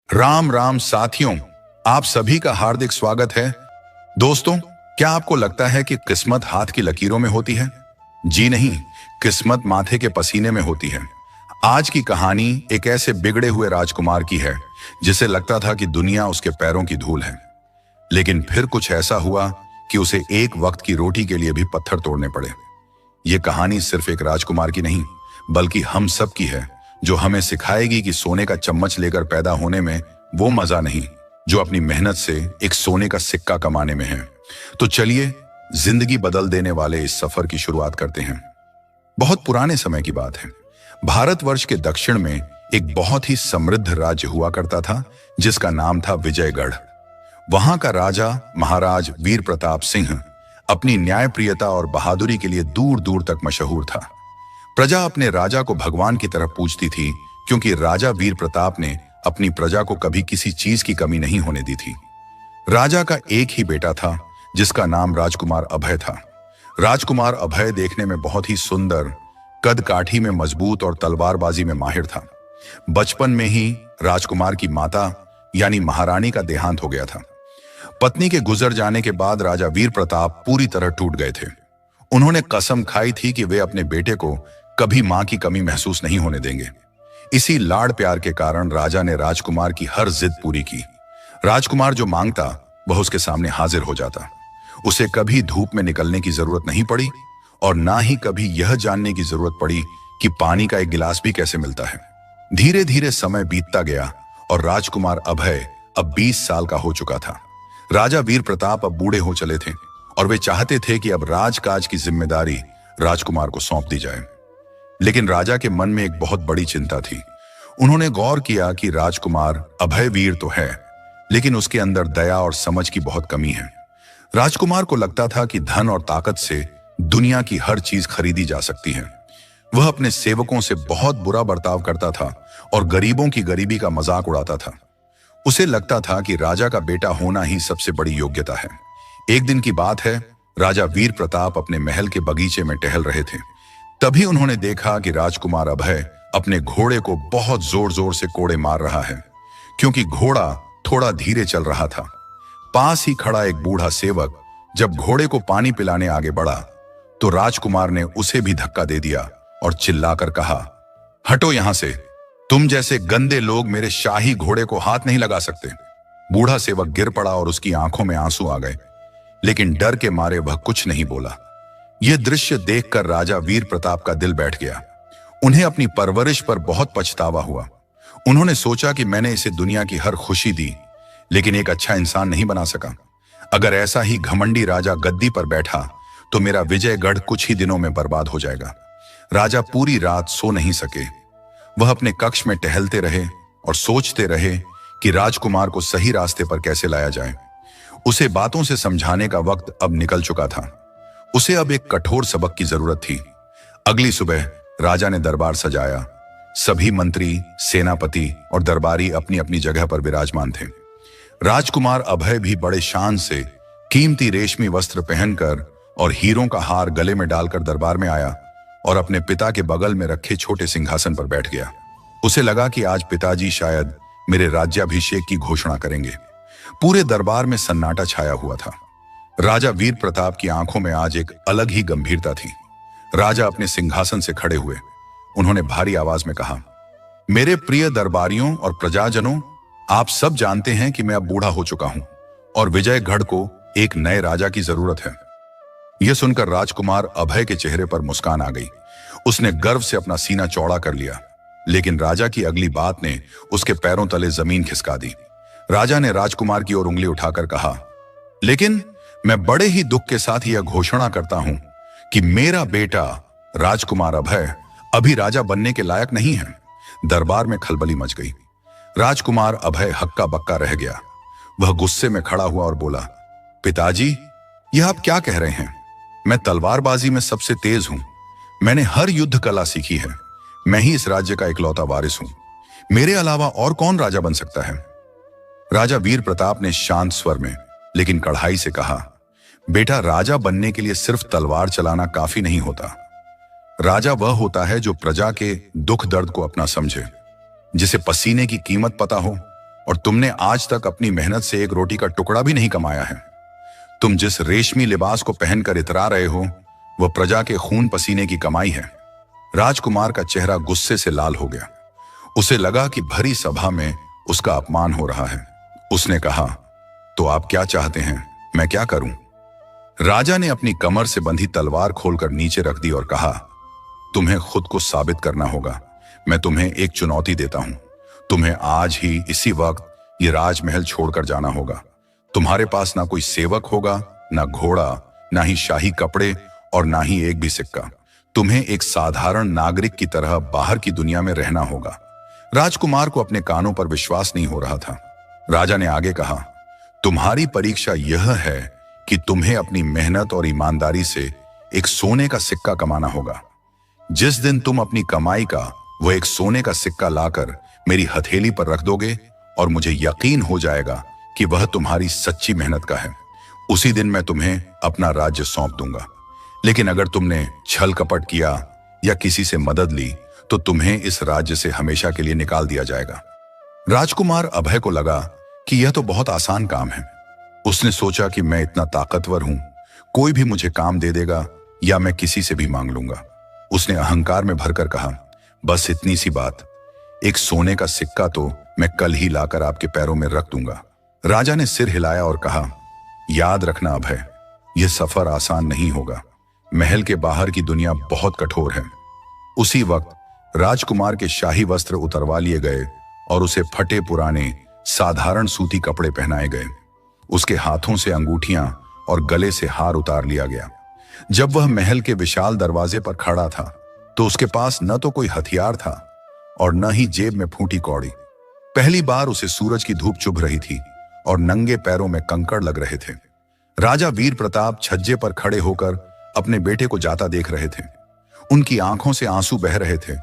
राम राम साथियों, आप सभी का हार्दिक स्वागत है। दोस्तों, क्या आपको लगता है कि किस्मत हाथ की लकीरों में होती है? जी नहीं, किस्मत माथे के पसीने में होती है। आज की कहानी एक ऐसे बिगड़े हुए राजकुमार की है जिसे लगता था कि दुनिया उसके पैरों की धूल है। लेकिन फिर कुछ ऐसा हुआ कि उसे एक वक्त की रोटी के लिए भी पत्थर तोड़ने पड़े। ये कहानी सिर्फ एक राजकुमार की नहीं, बल्कि हम सब की है, जो हमें सिखाएगी कि सोने का चम्मच लेकर पैदा होने में वो मजा नहीं जो अपनी मेहनत से एक सोने का सिक्का कमाने में है। तो चलिए, जिंदगी बदल देने वाले इस सफर की शुरुआत करते हैं। बहुत पुराने समय की बात है। भारतवर्ष के दक्षिण में एक बहुत ही समृद्ध राज्य हुआ करता था जिसका नाम था विजयगढ़। वहां का राजा महाराज वीर प्रताप सिंह अपनी न्यायप्रियता और बहादुरी के लिए दूर दूर तक मशहूर था। प्रजा अपने राजा को भगवान की तरह पूजती थी, क्योंकि राजा वीर प्रताप ने अपनी प्रजा को कभी किसी चीज की कमी नहीं होने दी थी। राजा का एक ही बेटा था जिसका नाम राजकुमार अभय था। राजकुमार अभय देखने में बहुत ही सुंदर, कद काठी में मजबूत और तलवारबाजी में माहिर था। बचपन में ही राजकुमार की माता यानी महारानी का देहांत हो गया था। पत्नी के गुजर जाने के बाद राजा वीर प्रताप पूरी तरह टूट गए थे। उन्होंने कसम खाई थी कि वे अपने बेटे को कभी मां की कमी महसूस नहीं होने देंगे। इसी लाड़ प्यार के कारण राजा ने राजकुमार की हर जिद पूरी की। राजकुमार जो मांगता वह उसके सामने हाजिर हो जाता। उसे कभी धूप में निकलने की जरूरत नहीं पड़ी और ना ही कभी यह जानने की जरूरत पड़ी कि पानी का एक गिलास भी कैसे मिलता है। धीरे धीरे समय बीतता गया और राजकुमार अभय अब 20 साल का हो चुका था। राजा वीर प्रताप अब बूढ़े हो चले थे और वे चाहते थे कि अब राजकाज की जिम्मेदारी राजकुमार को सौंप दी जाए। लेकिन राजा के मन में एक बहुत बड़ी चिंता थी। उन्होंने गौर किया कि राजकुमार अभय वीर तो है, लेकिन उसके अंदर दया और समझ की बहुत कमी है। राजकुमार को लगता था कि धन और ताकत से दुनिया की हर चीज खरीदी जा सकती है। वह अपने सेवकों से बहुत बुरा बर्ताव करता था और गरीबों की गरीबी का मजाक उड़ाता था। उसे लगता था कि राजा का बेटा होना ही सबसे बड़ी योग्यता है। एक दिन की बात है, राजा वीर प्रताप अपने महल के बगीचे में टहल रहे थे। तभी उन्होंने देखा कि राजकुमार अभय अपने घोड़े को बहुत जोर जोर से कोड़े मार रहा है, क्योंकि घोड़ा थोड़ा धीरे चल रहा था। पास ही खड़ा एक बूढ़ा सेवक जब घोड़े को पानी पिलाने आगे बढ़ा तो राजकुमार ने उसे भी धक्का दे दिया और चिल्लाकर कहा, हटो यहां से, तुम जैसे गंदे लोग मेरे शाही घोड़े को हाथ नहीं लगा सकते। बूढ़ा सेवक गिर पड़ा और उसकी आंखों में आंसू आ गए, लेकिन डर के मारे वह कुछ नहीं बोला। यह दृश्य देखकर राजा वीर प्रताप का दिल बैठ गया। उन्हें अपनी परवरिश पर बहुत पछतावा हुआ। उन्होंने सोचा कि मैंने इसे दुनिया की हर खुशी दी, लेकिन एक अच्छा इंसान नहीं बना सका। अगर ऐसा ही घमंडी राजा गद्दी पर बैठा तो मेरा विजयगढ़ कुछ ही दिनों में बर्बाद हो जाएगा। राजा पूरी रात सो नहीं सके। वह अपने कक्ष में टहलते रहे और सोचते रहे कि राजकुमार को सही रास्ते पर कैसे लाया जाए। उसे बातों से समझाने का वक्त अब निकल चुका था। उसे अब एक कठोर सबक की जरूरत थी। अगली सुबह राजा ने दरबार सजाया। सभी मंत्री, सेनापति और दरबारी अपनी अपनी जगह पर विराजमान थे। राजकुमार अभय भी बड़े शान से कीमती रेशमी वस्त्र पहनकर और हीरों का हार गले में डालकर दरबार में आया और अपने पिता के बगल में रखे छोटे सिंहासन पर बैठ गया। उसे लगा कि आज पिताजी शायद मेरे राज्याभिषेक की घोषणा करेंगे। पूरे दरबार में सन्नाटा छाया हुआ था। राजा वीर प्रताप की आंखों में आज एक अलग ही गंभीरता थी। राजा अपने सिंहासन से खड़े हुए। उन्होंने भारी आवाज में कहा, मेरे प्रिय दरबारियों और प्रजाजनों, आप सब जानते हैं कि मैं अब बूढ़ा हो चुका हूं और विजयगढ़ को एक नए राजा की जरूरत है। यह सुनकर राजकुमार अभय के चेहरे पर मुस्कान आ गई। उसने गर्व से अपना सीना चौड़ा कर लिया, लेकिन राजा की अगली बात ने उसके पैरों तले जमीन खिसका दी। राजा ने राजकुमार की ओर उंगली उठाकर कहा, लेकिन मैं बड़े ही दुख के साथ यह घोषणा करता हूं कि मेरा बेटा राजकुमार अभय अभी राजा बनने के लायक नहीं है। दरबार में खलबली मच गई। राजकुमार अभय हक्का बक्का रह गया। वह गुस्से में खड़ा हुआ और बोला, पिताजी, यह आप क्या कह रहे हैं? मैं तलवारबाजी में सबसे तेज हूं। मैंने हर युद्ध कला सीखी है। मैं ही इस राज्य का इकलौता वारिस हूं। मेरे अलावा और कौन राजा बन सकता है? राजा वीर प्रताप ने शांत स्वर में लेकिन कड़ाई से कहा, बेटा, राजा बनने के लिए सिर्फ तलवार चलाना काफी नहीं होता। राजा वह होता है जो प्रजा के दुख दर्द को अपना समझे, जिसे पसीने की कीमत पता हो और तुमने आज तक अपनी मेहनत से एक रोटी का टुकड़ा भी नहीं कमाया है। तुम जिस रेशमी लिबास को पहनकर इतरा रहे हो, वह प्रजा के खून पसीने की कमाई है। राजकुमार का चेहरा गुस्से से लाल हो गया। उसे लगा कि भरी सभा में उसका अपमान हो रहा है। उसने कहा, तो आप क्या चाहते हैं, मैं क्या करूं? राजा ने अपनी कमर से बंधी तलवार खोलकर नीचे रख दी और कहा, तुम्हें खुद को साबित करना होगा। मैं तुम्हें एक चुनौती देता हूं। तुम्हें आज ही इसी वक्त ये राजमहल छोड़कर जाना होगा। तुम्हारे पास ना कोई सेवक होगा, ना घोड़ा, ना ही शाही कपड़े और ना ही एक भी सिक्का। तुम्हें एक साधारण नागरिक की तरह बाहर की दुनिया में रहना होगा। राजकुमार को अपने कानों पर विश्वास नहीं हो रहा था। राजा ने आगे कहा, तुम्हारी परीक्षा यह है कि तुम्हें अपनी मेहनत और ईमानदारी से एक सोने का सिक्का कमाना होगा। जिस दिन तुम अपनी कमाई का वो एक सोने का सिक्का लाकर मेरी हथेली पर रख दोगे और मुझे यकीन हो जाएगा कि वह तुम्हारी सच्ची मेहनत का है, उसी दिन मैं तुम्हें अपना राज्य सौंप दूंगा। लेकिन अगर तुमने छल कपट किया या किसी से मदद ली तो तुम्हें इस राज्य से हमेशा के लिए निकाल दिया जाएगा। राजकुमार अभय को लगा कि यह तो बहुत आसान काम है। उसने सोचा कि मैं इतना ताकतवर हूं, कोई भी मुझे काम दे देगा या मैं किसी से भी मांग लूंगा। उसने अहंकार में भरकर कहा, बस इतनी सी बात, एक सोने का सिक्का तो मैं कल ही लाकर आपके पैरों में रख दूंगा। राजा ने सिर हिलाया और कहा, याद रखना अभय, यह सफर आसान नहीं होगा। महल के बाहर की दुनिया बहुत कठोर है। उसी वक्त राजकुमार के शाही वस्त्र उतरवा लिए गए और उसे फटे पुराने साधारण सूती कपड़े पहनाए गए। उसके हाथों से अंगूठियां और गले से हार उतार लिया गया। जब वह महल के विशाल दरवाजे पर खड़ा था तो उसके पास न तो कोई हथियार था और न ही जेब में फूटी कौड़ी। पहली बार उसे सूरज की धूप चुभ रही थी और नंगे पैरों में कंकड़ लग रहे थे। राजा वीर प्रताप छज्जे पर खड़े होकर अपने बेटे को जाता देख रहे थे। उनकी आंखों से आंसू बह रहे थे,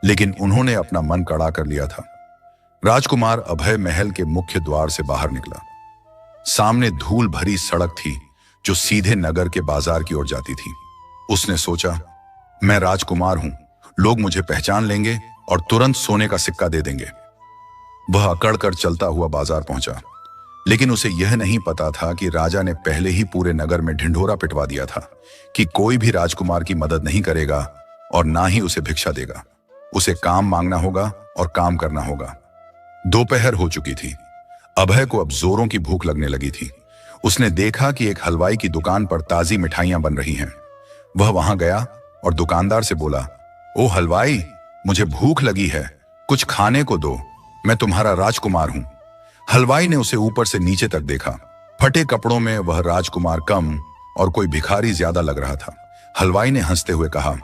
लेकिन उन्होंने अपना मन कड़ा कर लिया था। राजकुमार अभय महल के मुख्य द्वार से बाहर निकला। सामने धूल भरी सड़क थी जो सीधे नगर के बाजार की ओर जाती थी। उसने सोचा, मैं राजकुमार हूं, लोग मुझे पहचान लेंगे और तुरंत सोने का सिक्का दे देंगे। वह अकड़ कर चलता हुआ बाजार पहुंचा, लेकिन उसे यह नहीं पता था कि राजा ने पहले ही पूरे नगर में ढिंढोरा पिटवा दिया था कि कोई भी राजकुमार की मदद नहीं करेगा और ना ही उसे भिक्षा देगा। उसे काम मांगना होगा और काम करना होगा। दोपहर हो चुकी थी। अभय को अब जोरों की भूख लगने लगी थी। उसने देखा कि एक हलवाई की दुकान पर ताजी मिठाइयां बन रही हैं। वह वहां गया और दुकानदार से बोला, ओ हलवाई, मुझे भूख लगी है, कुछ खाने को दो, मैं तुम्हारा राजकुमार हूं। हलवाई ने उसे ऊपर से नीचे तक देखा। फटे कपड़ों में वह राजकुमार कम और कोई भिखारी ज्यादा लग रहा था। हलवाई ने हंसते हुए कहा,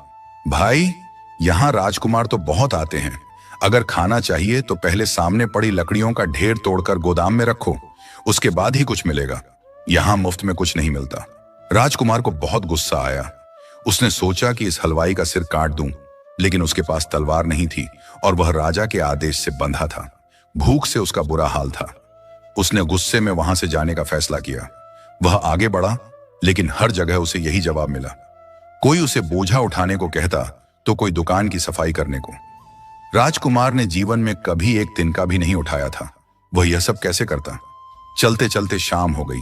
भाई, यहां राजकुमार तो बहुत आते हैं। अगर खाना चाहिए तो पहले सामने पड़ी लकड़ियों का ढेर तोड़कर गोदाम में रखो, उसके बाद ही कुछ मिलेगा। यहां मुफ्त में कुछ नहीं मिलता। राजकुमार को बहुत गुस्सा आया। उसने सोचा कि इस हलवाई का सिर काट दूं, लेकिन उसके पास तलवार नहीं थी और वह राजा के आदेश से बंधा था। भूख से उसका बुरा हाल था। उसने गुस्से में वहां से जाने का फैसला किया। वह आगे बढ़ा, लेकिन हर जगह उसे यही जवाब मिला। कोई उसे बोझा उठाने को कहता तो कोई दुकान की सफाई करने को। राजकुमार ने जीवन में कभी एक तिनका भी नहीं उठाया था। वह यह सब कैसे करता? चलते चलते शाम हो गई।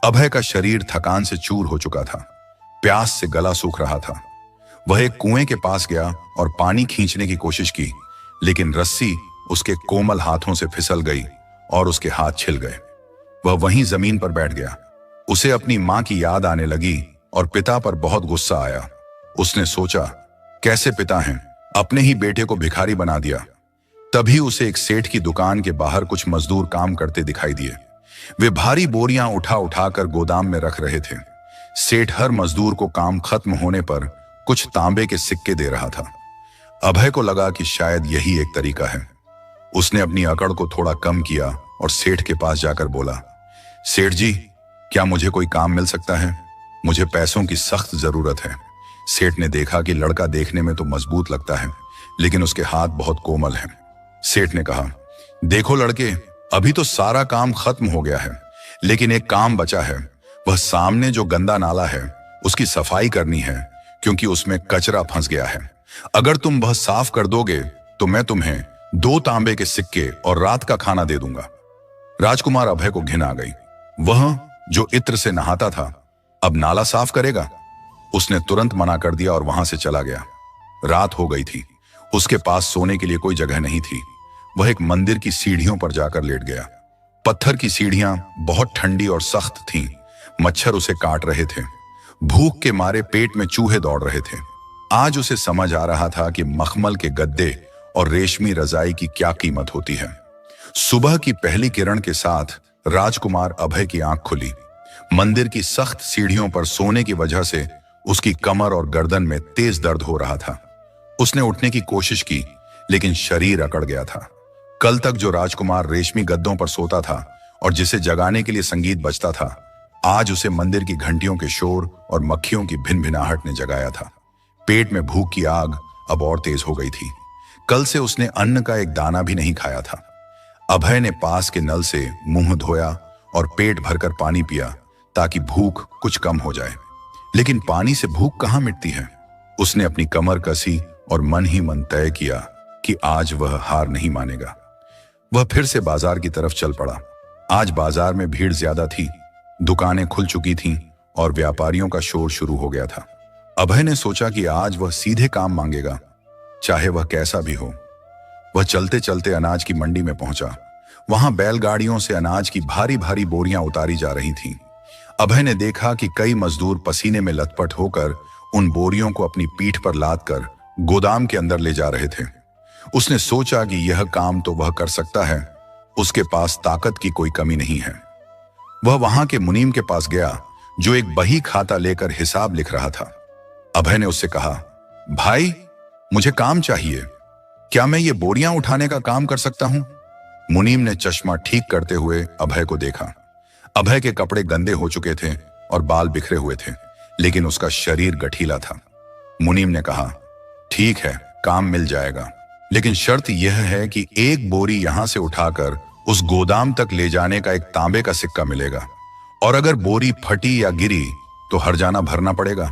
अभय का शरीर थकान से चूर हो चुका था। प्यास से गला सूख रहा था। वह एक कुएं के पास गया और पानी खींचने की कोशिश की, लेकिन रस्सी उसके कोमल हाथों से फिसल गई और उसके हाथ छिल गए। वह वहीं जमीन पर बैठ गया। उसे अपनी मां की याद आने लगी और पिता पर बहुत गुस्सा आया। उसने सोचा, कैसे पिता हैं, अपने ही बेटे को भिखारी बना दिया। तभी उसे एक सेठ की दुकान के बाहर कुछ मजदूर काम करते दिखाई दिए। वे भारी बोरियां उठा उठाकर गोदाम में रख रहे थे। सेठ हर मजदूर को काम खत्म होने पर कुछ तांबे के सिक्के दे रहा था। अभय को लगा कि शायद यही एक तरीका है। उसने अपनी अकड़ को थोड़ा कम किया और सेठ के पास जाकर बोला, सेठ जी, क्या मुझे कोई काम मिल सकता है? मुझे पैसों की सख्त जरूरत है। सेठ ने देखा कि लड़का देखने में तो मजबूत लगता है, लेकिन उसके हाथ बहुत कोमल हैं। सेठ ने कहा, देखो लड़के, अभी तो सारा काम खत्म हो गया है, लेकिन एक काम बचा है। वह सामने जो गंदा नाला है उसकी सफाई करनी है, क्योंकि उसमें कचरा फंस गया है। अगर तुम वह साफ कर दोगे तो मैं तुम्हें 2 तांबे के सिक्के और रात का खाना दे दूंगा। राजकुमार अभय को घिन आ गई। वह जो इत्र से नहाता था अब नाला साफ करेगा? उसने तुरंत मना कर दिया और वहां से चला गया। रात हो गई थी। उसके पास सोने के लिए कोई जगह नहीं थी। वह एक मंदिर की सीढ़ियों पर जाकर लेट गया। पत्थर की सीढ़ियां बहुत ठंडी और सख्त थीं। मच्छर उसे काट रहे थे। भूख के मारे पेट में चूहे दौड़ रहे थे। आज उसे समझ आ रहा था कि मखमल के गद्दे और रेशमी रजाई की क्या कीमत होती है। सुबह की पहली किरण के साथ राजकुमार अभय की आंख खुली। मंदिर की सख्त सीढ़ियों पर सोने की वजह से उसकी कमर और गर्दन में तेज दर्द हो रहा था। उसने उठने की कोशिश की, लेकिन शरीर अकड़ गया था। कल तक जो राजकुमार रेशमी गद्दों पर सोता था और जिसे जगाने के लिए संगीत बजता था, आज उसे मंदिर की घंटियों के शोर और मक्खियों की भिनभिनाहट ने जगाया था। पेट में भूख की आग अब और तेज हो गई थी। कल से उसने अन्न का एक दाना भी नहीं खाया था। अभय ने पास के नल से मुंह धोया और पेट भरकर पानी पिया ताकि भूख कुछ कम हो जाए। लेकिन पानी से भूख कहां मिटती है। उसने अपनी कमर कसी और मन ही मन तय किया कि आज वह हार नहीं मानेगा। वह फिर से बाजार की तरफ चल पड़ा। आज बाजार में भीड़ ज्यादा थी। दुकानें खुल चुकी थीं और व्यापारियों का शोर शुरू हो गया था। अभय ने सोचा कि आज वह सीधे काम मांगेगा, चाहे वह कैसा भी हो। वह चलते चलते अनाज की मंडी में पहुंचा। वहां बैलगाड़ियों से अनाज की भारी भारी बोरियां उतारी जा रही थीं। अभय ने देखा कि कई मजदूर पसीने में लथपथ होकर उन बोरियों को अपनी पीठ पर लादकर गोदाम के अंदर ले जा रहे थे। उसने सोचा कि यह काम तो वह कर सकता है, उसके पास ताकत की कोई कमी नहीं है। वह वहां के मुनीम के पास गया, जो एक बही खाता लेकर हिसाब लिख रहा था। अभय ने उससे कहा, भाई, मुझे काम चाहिए। क्या मैं ये बोरियां उठाने का काम कर सकता हूं? मुनीम ने चश्मा ठीक करते हुए अभय को देखा। अभय के कपड़े गंदे हो चुके थे और बाल बिखरे हुए थे, लेकिन उसका शरीर गठीला था। मुनीम ने कहा, ठीक है, काम मिल जाएगा, लेकिन शर्त यह है कि एक बोरी यहां से उठाकर उस गोदाम तक ले जाने का एक तांबे का सिक्का मिलेगा, और अगर बोरी फटी या गिरी तो हर्जाना भरना पड़ेगा।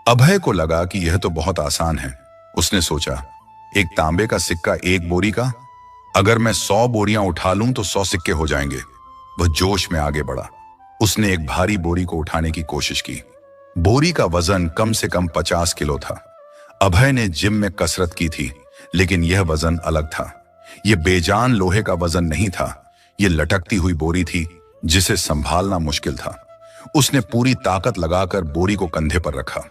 अभय को लगा कि यह तो बहुत आसान है। उसने सोचा, एक तांबे का सिक्का एक बोरी का? अगर मैं 100 बोरियां उठा लूं तो 100 सिक्के हो जाएंगे। वह जोश में आगे बढ़ा। उसने एक भारी बोरी को उठाने की कोशिश की। बोरी का वजन कम से कम 50 किलो था। अभय ने जिम में कसरत की थी, लेकिन यह वजन अलग था। यह बेजान लोहे का वजन नहीं था। यह लटकती हुई बोरी थी जिसे संभालना मुश्किल था। उसने पूरी ताकत लगाकर बोरी को कंधे पर रखा।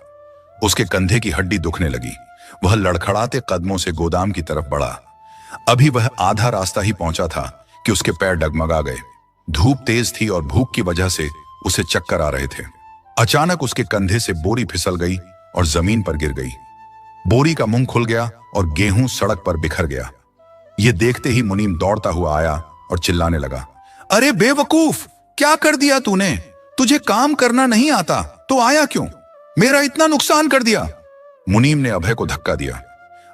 उसके कंधे की हड्डी दुखने लगी। वह लड़खड़ाते कदमों से गोदाम की तरफ बढ़ा। अभी वह आधा रास्ता ही पहुंचा था कि उसके पैर डगमगा गए। धूप तेज थी और भूख की वजह से उसे चक्कर आ रहे थे। अचानक उसके कंधे से बोरी फिसल गई और जमीन पर गिर गई। बोरी का मुंह खुल गया और गेहूं सड़क पर बिखर गया। यह देखते ही मुनीम दौड़ता हुआ आया और चिल्लाने लगा, अरे बेवकूफ, क्या कर दिया तूने? तुझे काम करना नहीं आता तो आया क्यों? मेरा इतना नुकसान कर दिया। मुनीम ने अभय को धक्का दिया।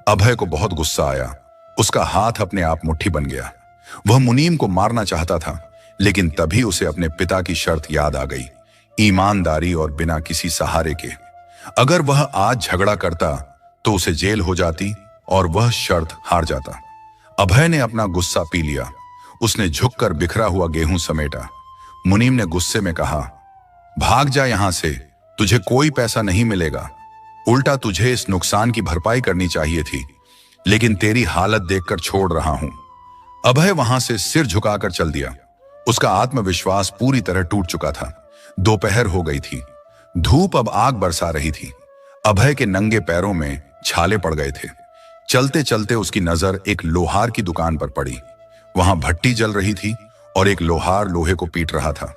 अभय को बहुत गुस्सा आया। उसका हाथ अपने आप मुट्ठी बन गया। वह मुनीम को मारना चाहता था, लेकिन तभी उसे अपने पिता की शर्त याद आ गई, ईमानदारी और बिना किसी सहारे के। अगर वह आज झगड़ा करता तो उसे जेल हो जाती और वह शर्त हार जाता। अभय ने अपना गुस्सा पी लिया। उसने झुककर बिखरा हुआ गेहूं समेटा। मुनीम ने गुस्से में कहा, भाग जा यहां से, तुझे कोई पैसा नहीं मिलेगा। उल्टा तुझे इस नुकसान की भरपाई करनी चाहिए थी, लेकिन तेरी हालत देखकर छोड़ रहा हूं। अभय वहां से सिर झुकाकर चल दिया। उसका आत्मविश्वास पूरी तरह टूट चुका था। दोपहर हो गई थी। धूप अब आग बरसा रही थी। अभय के नंगे पैरों में छाले पड़ गए थे। चलते चलते उसकी नजर एक लोहार की दुकान पर पड़ी। वहां भट्टी जल रही थी और एक लोहार लोहे को पीट रहा था।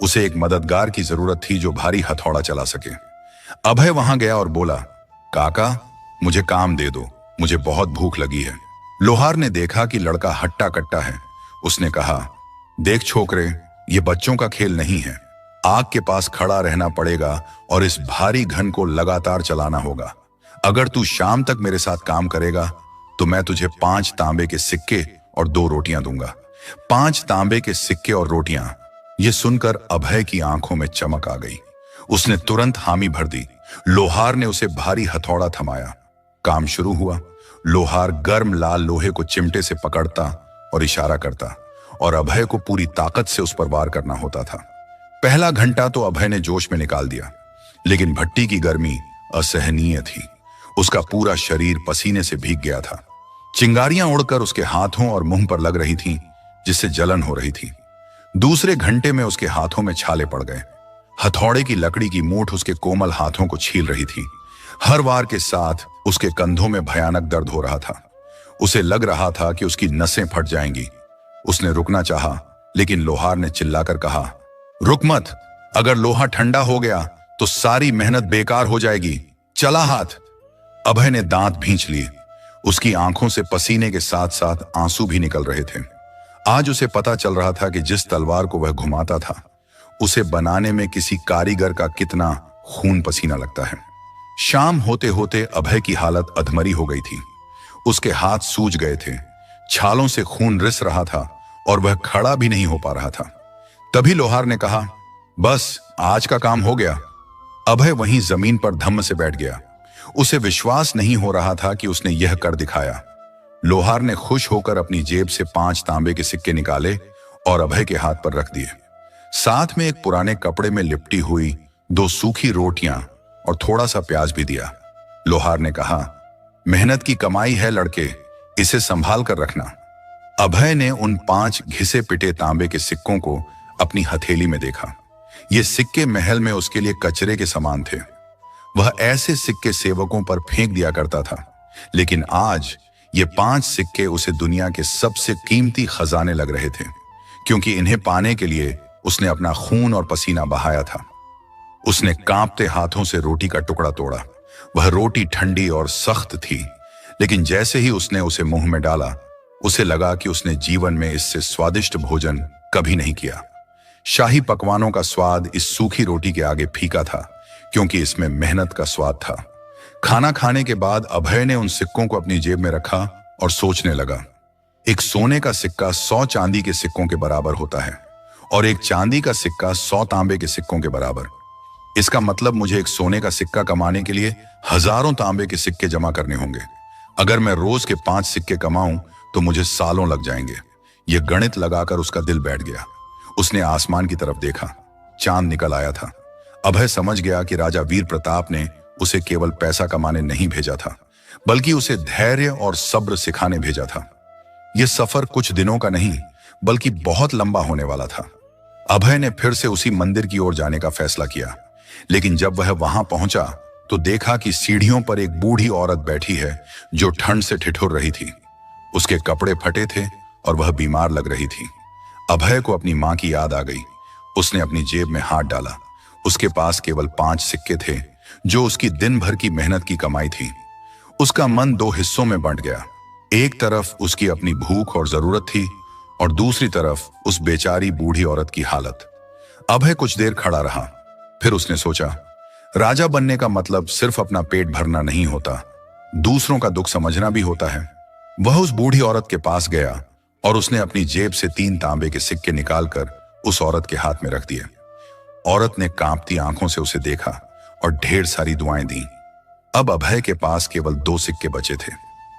उसे एक मददगार की जरूरत थी जो भारी हथौड़ा चला सके। अभय वहां गया और बोला, काका, मुझे काम दे दो, मुझे बहुत भूख लगी है। लोहार ने देखा कि लड़का हट्टा कट्टा है। उसने कहा, देख छोकरे, ये बच्चों का खेल नहीं है। आग के पास खड़ा रहना पड़ेगा और इस भारी घन को लगातार चलाना होगा। अगर तू शाम तक मेरे साथ काम करेगा तो मैं तुझे 5 तांबे के सिक्के और 2 रोटियां दूंगा। 5 तांबे के सिक्के और रोटियां। यह सुनकर अभय की आंखों में चमक आ गई। उसने तुरंत हामी भर दी। लोहार ने उसे भारी हथौड़ा थमाया। काम शुरू हुआ। लोहार गर्म लाल लोहे को चिमटे से पकड़ता और इशारा करता और अभय को पूरी ताकत से उस पर वार करना होता था। पहला घंटा तो अभय ने जोश में निकाल दिया, लेकिन भट्टी की गर्मी असहनीय थी। उसका पूरा शरीर पसीने से भीग गया था। चिंगारियां उड़कर उसके हाथों और मुंह पर लग रही थीं, जिससे जलन हो रही थी। दूसरे घंटे में उसके हाथों में छाले पड़ गए। हथौड़े की लकड़ी की मूठ उसके कोमल हाथों को छील रही थी। हर वार के साथ उसके कंधों में भयानक दर्द हो रहा था। उसे लग रहा था कि उसकी नसें फट जाएंगी। उसने रुकना चाहा, लेकिन लोहार ने चिल्लाकर कहा, रुक मत, अगर लोहा ठंडा हो गया तो सारी मेहनत बेकार हो जाएगी। चला हाथ। अभय ने दांत भींच लिए। उसकी आंखों से पसीने के साथ साथ आंसू भी निकल रहे थे। आज उसे पता चल रहा था कि जिस तलवार को वह घुमाता था, उसे बनाने में किसी कारीगर का कितना खून पसीना लगता है। शाम होते होते अभय की हालत अधमरी हो गई थी। उसके हाथ सूज गए थे, छालों से खून रिस रहा था और वह खड़ा भी नहीं हो पा रहा था। तभी लोहार ने कहा, बस आज का काम हो गया। अभय वहीं जमीन पर धम्म से बैठ गया। उसे विश्वास नहीं हो रहा था कि उसने यह कर दिखाया। लोहार ने खुश होकर अपनी जेब से 5 तांबे के सिक्के निकाले और अभय के हाथ पर रख दिए। साथ में एक पुराने कपड़े में लिपटी हुई 2 सूखी रोटियां और थोड़ा सा प्याज भी दिया। लोहार ने कहा, मेहनत की कमाई है लड़के, इसे संभाल कर रखना। अभय ने उन 5 घिसे पिटे तांबे के सिक्कों को अपनी हथेली में देखा। ये सिक्के महल में उसके लिए कचरे के समान थे। वह ऐसे सिक्के सेवकों पर फेंक दिया करता था, लेकिन आज ये 5 सिक्के उसे दुनिया के सबसे कीमती खजाने लग रहे थे, क्योंकि इन्हें पाने के लिए उसने अपना खून और पसीना बहाया था। उसने कांपते हाथों से रोटी का टुकड़ा तोड़ा। वह रोटी ठंडी और सख्त थी, लेकिन जैसे ही उसने उसे मुंह में डाला, उसे लगा कि उसने जीवन में इससे स्वादिष्ट भोजन कभी नहीं किया। शाही पकवानों का स्वाद इस सूखी रोटी के आगे फीका था, क्योंकि इसमें मेहनत का स्वाद था। खाना खाने के बाद अभय ने उन सिक्कों को अपनी जेब में रखा और सोचने लगा। एक सोने का सिक्का 100 चांदी के सिक्कों के बराबर होता है और एक चांदी का सिक्का 100 तांबे के सिक्कों के बराबर। इसका मतलब मुझे एक सोने का सिक्का कमाने के लिए हजारों तांबे के सिक्के जमा करने होंगे। अगर मैं रोज के 5 सिक्के कमाऊं तो मुझे सालों लग जाएंगे। यह गणित लगाकर उसका दिल बैठ गया। उसने आसमान की तरफ देखा। चांद निकल आया था। अभय समझ गया कि राजा वीर प्रताप ने उसे केवल पैसा कमाने नहीं भेजा था, बल्कि उसे धैर्य और सब्र सिखाने भेजा था। यह सफर कुछ दिनों का नहीं, बल्कि बहुत लंबा होने वाला था। अभय ने फिर से उसी मंदिर की ओर जाने का फैसला किया, लेकिन जब वह वहां पहुंचा तो देखा कि सीढ़ियों पर एक बूढ़ी औरत बैठी है जो ठंड से ठिठुर रही थी। उसके कपड़े फटे थे और वह बीमार लग रही थी। अभय को अपनी मां की याद आ गई। उसने अपनी जेब में हाथ डाला। उसके पास केवल 5 सिक्के थे, जो उसकी दिन भर की मेहनत की कमाई थी। उसका मन 2 हिस्सों में बंट गया। एक तरफ उसकी अपनी भूख और जरूरत थी और दूसरी तरफ उस बेचारी बूढ़ी औरत की हालत। अभय कुछ देर खड़ा रहा। फिर उसने सोचा, राजा बनने का मतलब सिर्फ अपना पेट भरना नहीं होता, दूसरों का दुख समझना भी होता है। वह उस बूढ़ी औरत के पास गया और उसने अपनी जेब से 3 तांबे के सिक्के निकालकर उस औरत के हाथ में रख दिए। औरत ने कांपती आंखों से उसे देखा और ढेर सारी दुआएं दी। अब अभय के पास केवल 2 सिक्के बचे थे,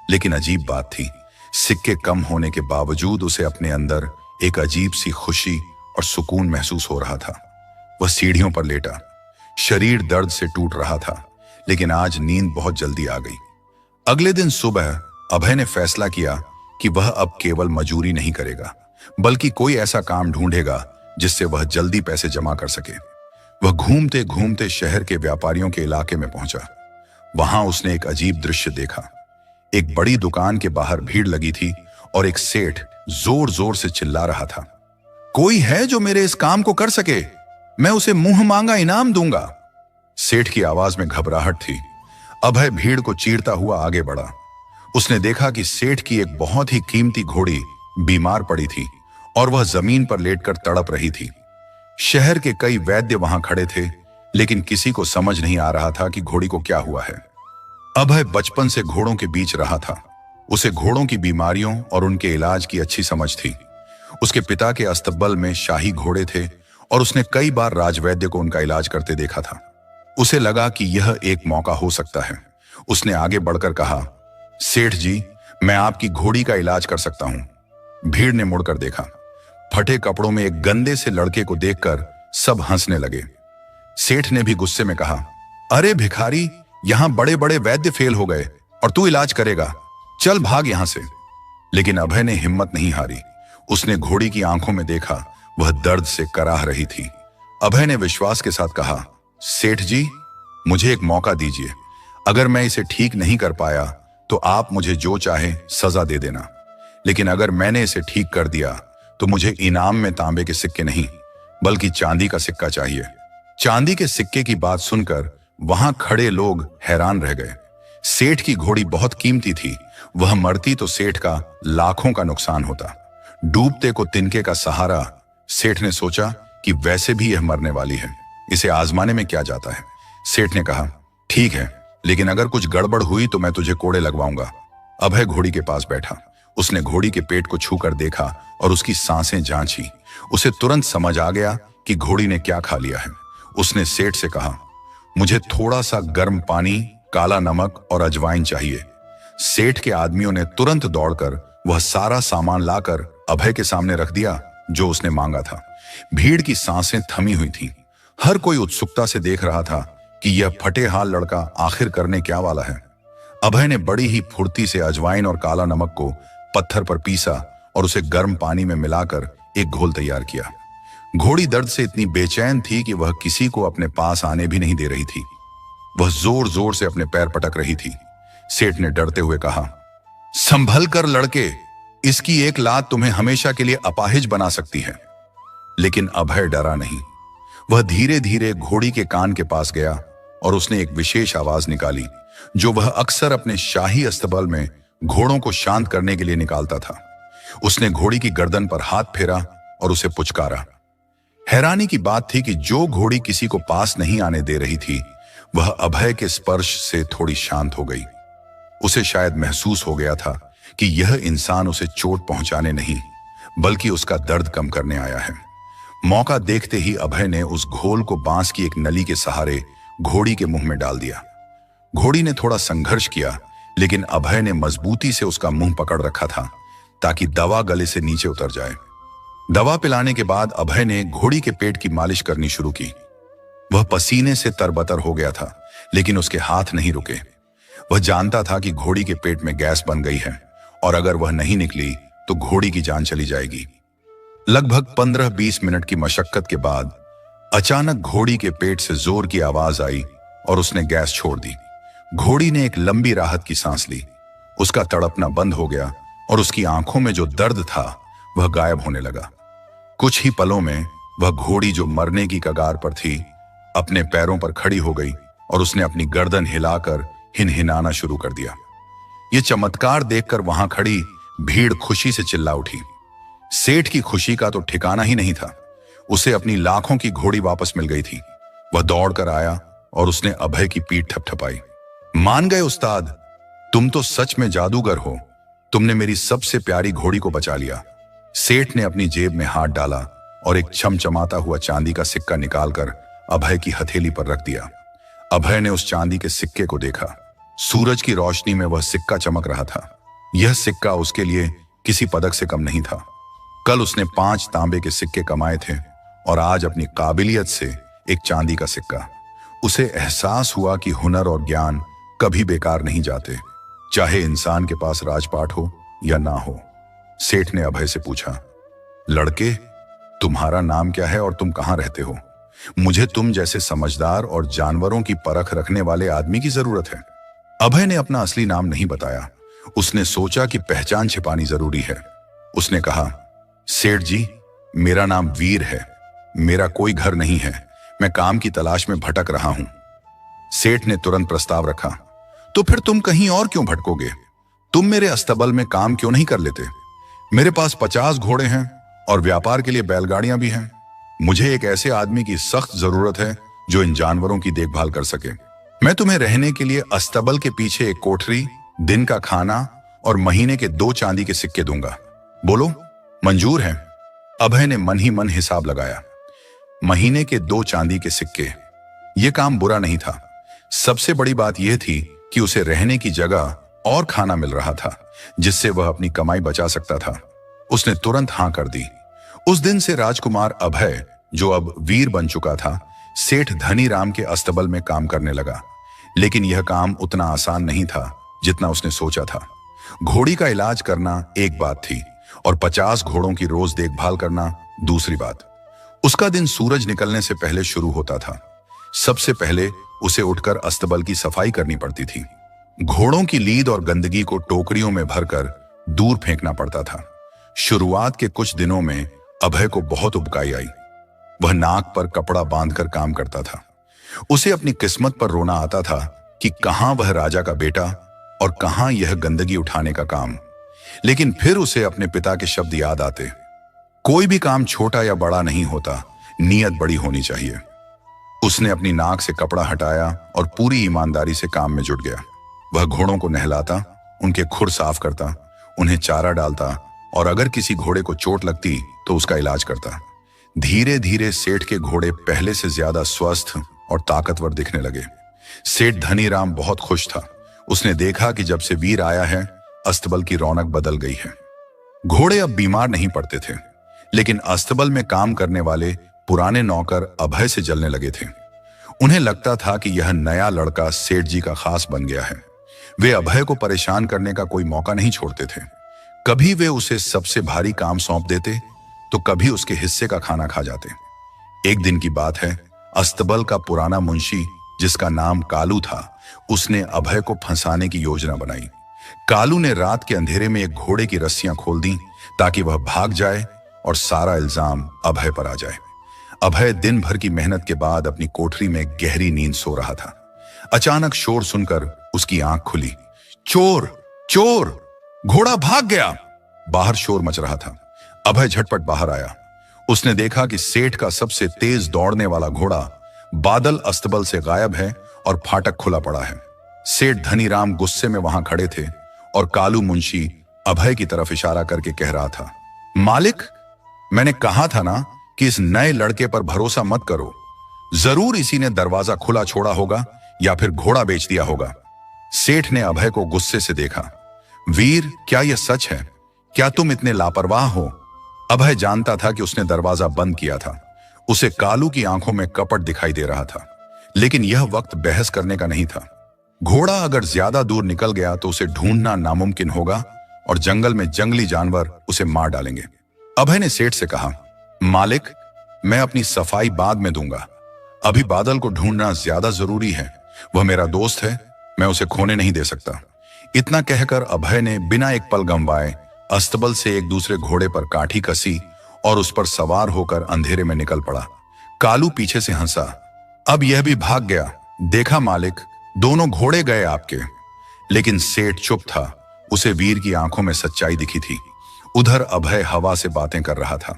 लेकिन अजीब बात थी, सिक्के कम होने के बावजूद उसे अपने अंदर एक अजीब सी खुशी और सुकून महसूस हो रहा था। वह सीढ़ियों पर लेटा। शरीर दर्द से टूट रहा था, लेकिन आज नींद बहुत जल्दी आ गई। अगले दिन सुबह अभय ने फैसला किया कि वह अब केवल मजूरी नहीं करेगा, बल्कि कोई ऐसा काम ढूंढेगा जिससे वह जल्दी पैसे जमा कर सके। वह घूमते घूमते शहर के व्यापारियों के इलाके में पहुंचा। वहां उसने एक अजीब दृश्य देखा। एक बड़ी दुकान के बाहर भीड़ लगी थी और एक सेठ जोर जोर से चिल्ला रहा था, कोई है जो मेरे इस काम को कर सके? मैं उसे मुंह मांगा इनाम दूंगा। सेठ की आवाज में घबराहट थी। अभय भीड़ को चीरता हुआ आगे बढ़ा। उसने देखा कि सेठ की एक बहुत ही कीमती घोड़ी बीमार पड़ी थी और वह जमीन पर लेटकर तड़प रही थी। शहर के कई वैद्य वहां खड़े थे, लेकिन किसी को समझ नहीं आ रहा था कि घोड़ी को क्या हुआ है। अभय बचपन से घोड़ों के बीच रहा था। उसे घोड़ों की बीमारियों और उनके इलाज की अच्छी समझ थी। उसके पिता के अस्तबल में शाही घोड़े थे और उसने कई बार राजवैद्य को उनका इलाज करते देखा था। उसे लगा कि यह एक मौका हो सकता है। उसने आगे बढ़कर कहा, सेठ जी, मैं आपकी घोड़ी का इलाज कर सकता हूं। भीड़ ने मुड़कर देखा। फटे कपड़ों में एक गंदे से लड़के को देखकर सब हंसने लगे। सेठ ने भी गुस्से में कहा, अरे भिखारी, यहां बड़े बड़े वैद्य फेल हो गए और तू इलाज करेगा, चल भाग यहां से। लेकिन अभय ने हिम्मत नहीं हारी। उसने घोड़ी की आंखों में देखा, वह दर्द से कराह रही थी। अभय ने विश्वास के साथ कहा, सेठ जी, मुझे एक मौका दीजिए। अगर मैं इसे ठीक नहीं कर पाया तो आप मुझे जो चाहे सजा दे देना, लेकिन अगर मैंने इसे ठीक कर दिया तो मुझे इनाम में तांबे के सिक्के नहीं बल्कि चांदी का सिक्का चाहिए। चांदी के सिक्के की बात सुनकर वहां खड़े लोग हैरान रह गए। सेठ की घोड़ी बहुत कीमती थी, वह मरती तो सेठ का लाखों का नुकसान होता। डूबते को तिनके का सहारा। सेठ ने सोचा कि वैसे भी यह मरने वाली है, इसे आजमाने में क्या जाता है। सेठ ने कहा, ठीक है, लेकिन अगर कुछ गड़बड़ हुई तो मैं तुझे कोड़े लगवाऊंगा। अभय घोड़ी के पास बैठा। उसने घोड़ी के पेट को छूकर देखा और उसकी सांसें जांची। उसे तुरंत समझ आ गया कि घोड़ी ने क्या खा लिया है। उसने सेठ से कहा, मुझे थोड़ा सा गर्म पानी, काला नमक और अजवाइन चाहिए। सेठ के आदमियों ने तुरंत दौड़कर वह सारा सामान लाकर अभय के सामने रख दिया जो उसने मांगा था। भीड़ की सांसें थमी हुई थीं। हर कोई उत्सुकता से देख रहा था कि यह फटे हाल लड़का आखिर करने क्या वाला है। अभय ने बड़ी ही फुर्ती से अजवाइन और काला नमक को पत्थर पर पीसा और उसे गर्म पानी में मिलाकर एक घोल तैयार किया। घोड़ी दर्द से इतनी बेचैन थी कि वह किसी को अपने पास आने भी नहीं दे रही थी। वह जोर जोर से अपने पैर पटक रही थी। सेठ ने डरते हुए कहा, संभल कर लड़के, इसकी एक लात तुम्हें हमेशा के लिए अपाहिज बना सकती है। लेकिन अभय डरा नहीं। वह धीरे धीरे घोड़ी के कान के पास गया और उसने एक विशेष आवाज निकाली जो वह अक्सर अपने शाही अस्तबल में घोड़ों को शांत करने के लिए निकालता था। उसने घोड़ी की गर्दन पर हाथ फेरा और उसे पुचकारा। हैरानी की बात थी कि जो घोड़ी किसी को पास नहीं आने दे रही थी, वह अभय के स्पर्श से थोड़ी शांत हो गई। उसे शायद महसूस हो गया था कि यह इंसान उसे चोट पहुंचाने नहीं बल्कि उसका दर्द कम करने आया है। मौका देखते ही अभय ने उस घोल को बांस की एक नली के सहारे घोड़ी के मुंह में डाल दिया। घोड़ी ने थोड़ा संघर्ष किया, लेकिन अभय ने मजबूती से उसका मुंह पकड़ रखा था ताकि दवा गले से नीचे उतर जाए। दवा पिलाने के बाद अभय ने घोड़ी के पेट की मालिश करनी शुरू की। वह पसीने से तरबतर हो गया था, लेकिन उसके हाथ नहीं रुके। वह जानता था कि घोड़ी के पेट में गैस बन गई है और अगर वह नहीं निकली तो घोड़ी की जान चली जाएगी। लगभग 15-20 मिनट की मशक्कत के बाद अचानक घोड़ी के पेट से जोर की आवाज आई और उसने गैस छोड़ दी। घोड़ी ने एक लंबी राहत की सांस ली। उसका तड़पना बंद हो गया और उसकी आंखों में जो दर्द था वह गायब होने लगा। कुछ ही पलों में वह घोड़ी जो मरने की कगार पर थी, अपने पैरों पर खड़ी हो गई और उसने अपनी गर्दन हिलाकर हिनहिनाना शुरू कर दिया। यह चमत्कार देखकर वहां खड़ी भीड़ खुशी से चिल्ला उठी। सेठ की खुशी का तो ठिकाना ही नहीं था। उसे अपनी लाखों की घोड़ी वापस मिल गई थी। वह दौड़कर आया और उसने अभय की पीठ थपथपाई। मान गए उस्ताद, तुम तो सच में जादूगर हो। तुमने मेरी सबसे प्यारी घोड़ी को बचा लिया। सेठ ने अपनी जेब में हाथ डाला और एक चमचमाता हुआ चांदी का सिक्का निकालकर अभय की हथेली पर रख दिया। अभय ने उस चांदी के सिक्के को देखा। सूरज की रोशनी में वह सिक्का चमक रहा था। यह सिक्का उसके लिए किसी पदक से कम नहीं था। कल उसने 5 तांबे के सिक्के कमाए थे और आज अपनी काबिलियत से एक चांदी का सिक्का। उसे एहसास हुआ कि हुनर और ज्ञान कभी बेकार नहीं जाते, चाहे इंसान के पास राजपाट हो या ना हो। सेठ ने अभय से पूछा, लड़के, तुम्हारा नाम क्या है और तुम कहां रहते हो? मुझे तुम जैसे समझदार और जानवरों की परख रखने वाले आदमी की जरूरत है। अभय ने अपना असली नाम नहीं बताया। उसने सोचा कि पहचान छिपानी जरूरी है। उसने कहा, सेठ जी, मेरा नाम वीर है। मेरा कोई घर नहीं है। मैं काम की तलाश में भटक रहा हूं। सेठ ने तुरंत प्रस्ताव रखा, तो फिर तुम कहीं और क्यों भटकोगे? तुम मेरे अस्तबल में काम क्यों नहीं कर लेते? मेरे पास 50 घोड़े हैं और व्यापार के लिए बैलगाड़ियां भी हैं। मुझे एक ऐसे आदमी की सख्त जरूरत है जो इन जानवरों की देखभाल कर सके। मैं तुम्हें रहने के लिए अस्तबल के पीछे एक कोठरी, दिन का खाना और महीने के 2 चांदी के सिक्के दूंगा। बोलो, मंजूर है? अभय ने मन ही मन हिसाब लगाया। महीने के 2 चांदी के सिक्के, यह काम बुरा नहीं था। सबसे बड़ी बात यह थी कि उसे रहने की जगह और खाना मिल रहा था, जिससे वह अपनी कमाई बचा सकता था। उसने तुरंत हां कर दी। उस दिन से राजकुमार अभय, जो अब वीर बन चुका था, सेठ धनीराम के अस्तबल में काम करने लगा। लेकिन यह काम उतना आसान नहीं था जितना उसने सोचा था। घोड़ी का इलाज करना एक बात थी और 50 घोड़ों की रोज देखभाल करना दूसरी बात। उसका दिन सूरज निकलने से पहले शुरू होता था। सबसे पहले उसे उठकर अस्तबल की सफाई करनी पड़ती थी। घोड़ों की लीद और गंदगी को टोकरियों में भरकर दूर फेंकना पड़ता था। शुरुआत के कुछ दिनों में अभय को बहुत उबकाई आई। वह नाक पर कपड़ा बांधकर काम करता था। उसे अपनी किस्मत पर रोना आता था कि कहां वह राजा का बेटा और कहां यह गंदगी उठाने का काम। लेकिन फिर उसे अपने पिता के शब्द याद आते, कोई भी काम छोटा या बड़ा नहीं होता, नीयत बड़ी होनी चाहिए। उसने अपनी नाक से कपड़ा हटाया और पूरी ईमानदारी से काम में जुट गया। वह घोड़ों को नहलाता, उनके खुर साफ करता, उन्हें चारा डालता और अगर किसी घोड़े को चोट लगती तो उसका इलाज करता। धीरे धीरे सेठ के घोड़े पहले से ज्यादा स्वस्थ और ताकतवर दिखने लगे। सेठ धनीराम बहुत खुश था। उसने देखा कि जब से वीर आया है, अस्तबल की रौनक बदल गई है। घोड़े अब बीमार नहीं पड़ते थे, लेकिन अस्तबल में काम करने वाले पुराने नौकर अभय से जलने लगे थे। उन्हें लगता था कि यह नया लड़का सेठ जी का खास बन गया है। वे अभय को परेशान करने का कोई मौका नहीं छोड़ते थे। कभी वे उसे सबसे भारी काम सौंप देते तो कभी उसके हिस्से का खाना खा जाते। एक दिन की बात है, अस्तबल का पुराना मुंशी, जिसका नाम कालू था, उसने अभय को फंसाने की योजना बनाई। कालू ने रात के अंधेरे में एक घोड़े की रस्सियां खोल दी ताकि वह भाग जाए और सारा इल्जाम अभय पर आ जाए। अभय दिन भर की मेहनत के बाद अपनी कोठरी में गहरी नींद सो रहा था। अचानक शोर सुनकर उसकी आंख खुली। चोर, चोर, घोड़ा भाग गया! बाहर शोर मच रहा था। अभय झटपट बाहर आया। उसने देखा कि सेठ का सबसे तेज दौड़ने वाला घोड़ा बादल अस्तबल से गायब है और फाटक खुला पड़ा है। सेठ धनीराम गुस्से में वहां खड़े थे और कालू मुंशी अभय की तरफ इशारा करके कह रहा था, मालिक, मैंने कहा था ना कि इस नए लड़के पर भरोसा मत करो। जरूर इसी ने दरवाजा खुला छोड़ा होगा या फिर घोड़ा बेच दिया होगा। सेठ ने अभय को गुस्से से देखा। वीर, क्या यह सच है? क्या तुम इतने लापरवाह हो? अभय जानता था कि उसने दरवाजा बंद किया था। उसे कालू की आंखों में कपट दिखाई दे रहा था, लेकिन यह वक्त बहस करने का नहीं था। घोड़ा अगर ज्यादा दूर निकल गया तो उसे ढूंढना नामुमकिन होगा और जंगल में जंगली जानवर उसे मार डालेंगे। अभय ने सेठ से कहा, मालिक, मैं अपनी सफाई बाद में दूंगा। अभी बादल को ढूंढना ज्यादा जरूरी है। वह मेरा दोस्त है, मैं उसे खोने नहीं दे सकता। इतना कहकर अभय ने बिना एक पल गंवाए अस्तबल से एक दूसरे घोड़े पर काठी कसी और उस पर सवार होकर अंधेरे में निकल पड़ा। कालू पीछे से हंसा, अब यह भी भाग गया। देखा मालिक, दोनों घोड़े गए आपके। लेकिन सेठ चुप था। उसे वीर की आंखों में सच्चाई दिखी थी। उधर अभय हवा से बातें कर रहा था।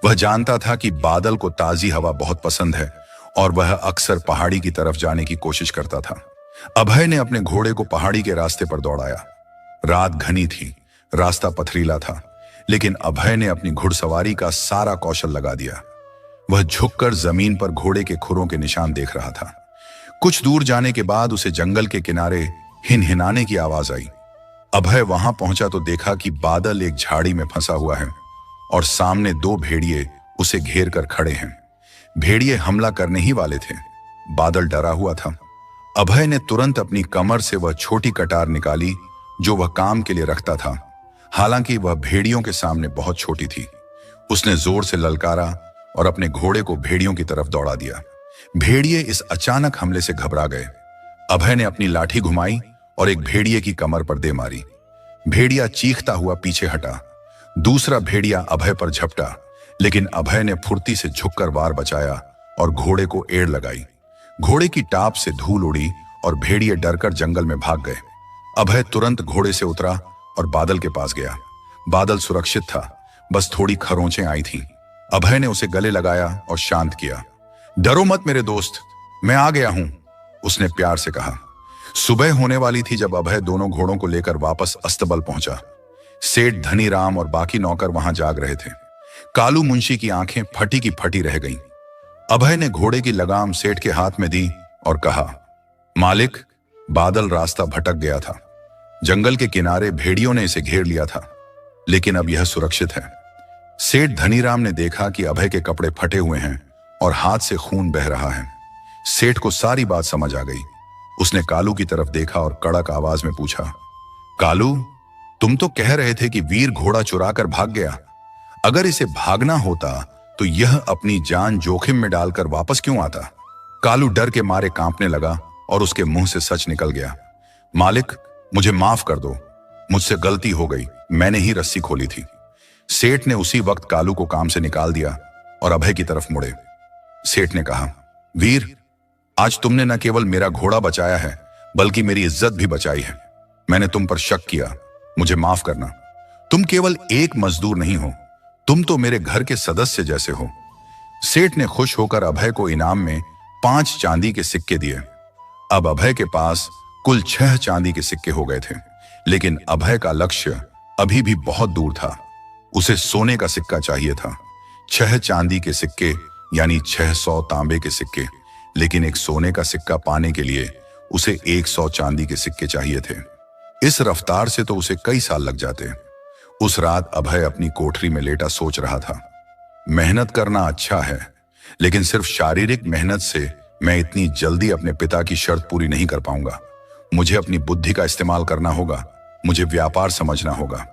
वह जानता था कि बादल को ताजी हवा बहुत पसंद है और वह अक्सर पहाड़ी की तरफ जाने की कोशिश करता था। अभय ने अपने घोड़े को पहाड़ी के रास्ते पर दौड़ाया। रात घनी थी, रास्ता पथरीला था, लेकिन अभय ने अपनी घुड़सवारी का सारा कौशल लगा दिया। वह झुककर जमीन पर घोड़े के खुरों के निशान देख रहा था। कुछ दूर जाने के बाद उसे जंगल के किनारे हिनहिनाने की आवाज आई। अभय वहां पहुंचा तो देखा कि बादल एक झाड़ी में फंसा हुआ है और सामने 2 भेड़िए उसे घेर कर खड़े हैं। भेड़िए हमला करने ही वाले थे। बादल डरा हुआ था। अभय ने तुरंत अपनी कमर से वह छोटी कटार निकाली जो वह काम के लिए रखता था। हालांकि वह भेड़ियों के सामने बहुत छोटी थी। उसने जोर से ललकारा और अपने घोड़े को भेड़ियों की तरफ दौड़ा दिया। भेड़िए इस अचानक हमले से घबरा गए। अभय ने अपनी लाठी घुमाई और एक भेड़िए की कमर पर दे मारी। भेड़िया चीखता हुआ पीछे हटा। दूसरा भेड़िया अभय पर झपटा, लेकिन अभय ने फुर्ती से झुककर वार बचाया और घोड़े को एड़ लगाई। घोड़े की टाप से धूल उड़ी और भेड़िए डरकर जंगल में भाग गए। अभय तुरंत घोड़े से उतरा और बादल के पास गया। बादल सुरक्षित था, बस थोड़ी खरोंचें आई थीं। अभय ने उसे गले लगाया और शांत किया। डरो मत मेरे दोस्त, मैं आ गया हूं, उसने प्यार से कहा। सुबह होने वाली थी जब अभय दोनों घोड़ों को लेकर वापस अस्तबल पहुंचा। सेठ धनीराम और बाकी नौकर वहां जाग रहे थे। कालू मुंशी की आंखें फटी की फटी रह गईं। अभय ने घोड़े की लगाम सेठ के हाथ में दी और कहा, मालिक, बादल रास्ता भटक गया था। जंगल के किनारे भेड़ियों ने इसे घेर लिया था, लेकिन अब यह सुरक्षित है। सेठ धनीराम ने देखा कि अभय के कपड़े फटे हुए हैं और हाथ से खून बह रहा है। सेठ को सारी बात समझ आ गई। उसने कालू की तरफ देखा और कड़क आवाज में पूछा, कालू, तुम तो कह रहे थे कि वीर घोड़ा चुरा कर भाग गया। अगर इसे भागना होता तो यह अपनी जान जोखिम में डालकर वापस क्यों आता? कालू डर के मारे कांपने लगा और उसके मुंह से सच निकल गया, मालिक, मुझे माफ कर दो, मुझसे गलती हो गई, मैंने ही रस्सी खोली थी। सेठ ने उसी वक्त कालू को काम से निकाल दिया और अभय की तरफ मुड़े। सेठ ने कहा, वीर, आज तुमने न केवल मेरा घोड़ा बचाया है बल्कि मेरी इज्जत भी बचाई है। मैंने तुम पर शक किया, मुझे माफ करना। तुम केवल एक मजदूर नहीं हो, तुम तो मेरे घर के सदस्य जैसे हो। सेठ ने खुश होकर अभय को इनाम में 5 चांदी के सिक्के दिए। अब अभय के पास कुल 6 चांदी के सिक्के हो गए थे, लेकिन अभय का लक्ष्य अभी भी बहुत दूर था। उसे सोने का सिक्का चाहिए था। 6 चांदी के सिक्के यानी 600 तांबे के सिक्के, लेकिन एक सोने का सिक्का पाने के लिए उसे 100 चांदी के सिक्के चाहिए थे। इस रफ्तार से तो उसे कई साल लग जाते। उस रात अभय अपनी कोठरी में लेटा सोच रहा था, मेहनत करना अच्छा है, लेकिन सिर्फ शारीरिक मेहनत से मैं इतनी जल्दी अपने पिता की शर्त पूरी नहीं कर पाऊंगा। मुझे अपनी बुद्धि का इस्तेमाल करना होगा, मुझे व्यापार समझना होगा।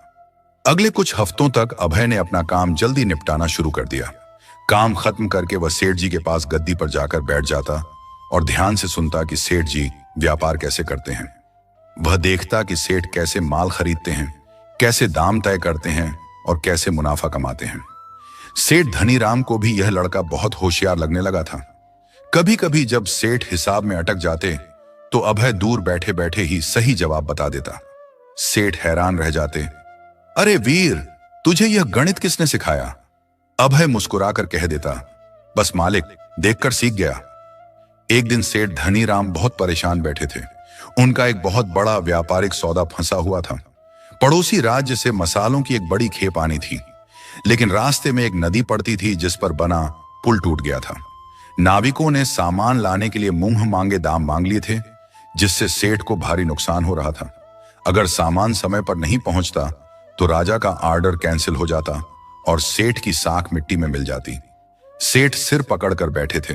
अगले कुछ हफ्तों तक अभय ने अपना काम जल्दी निपटाना शुरू कर दिया। काम खत्म करके वह सेठ जी के पास गद्दी पर जाकर बैठ जाता और ध्यान से सुनता कि सेठ जी व्यापार कैसे करते हैं। वह देखता कि सेठ कैसे माल खरीदते हैं, कैसे दाम तय करते हैं और कैसे मुनाफा कमाते हैं। सेठ धनीराम को भी यह लड़का बहुत होशियार लगने लगा था। कभी कभी जब सेठ हिसाब में अटक जाते तो अभय दूर बैठे बैठे ही सही जवाब बता देता। सेठ हैरान रह जाते, अरे वीर, तुझे यह गणित किसने सिखाया? अभय मुस्कुराकर कह देता, बस मालिक, देखकर सीख गया। एक दिन सेठ धनीराम बहुत परेशान बैठे थे। उनका एक बहुत बड़ा व्यापारिक सौदा फंसा हुआ था। पड़ोसी राज्य से मसालों की एक बड़ी खेप आनी थी, लेकिन रास्ते में एक नदी पड़ती थी जिस पर बना पुल टूट गया था। नाविकों ने सामान लाने के लिए मुंह मांगे दाम मांग लिए थे, जिससे सेठ को भारी नुकसान हो रहा था। अगर सामान समय पर नहीं पहुंचता तो राजा का ऑर्डर कैंसिल हो जाता और सेठ की साख मिट्टी में मिल जाती। सेठ सिर पकड़कर बैठे थे,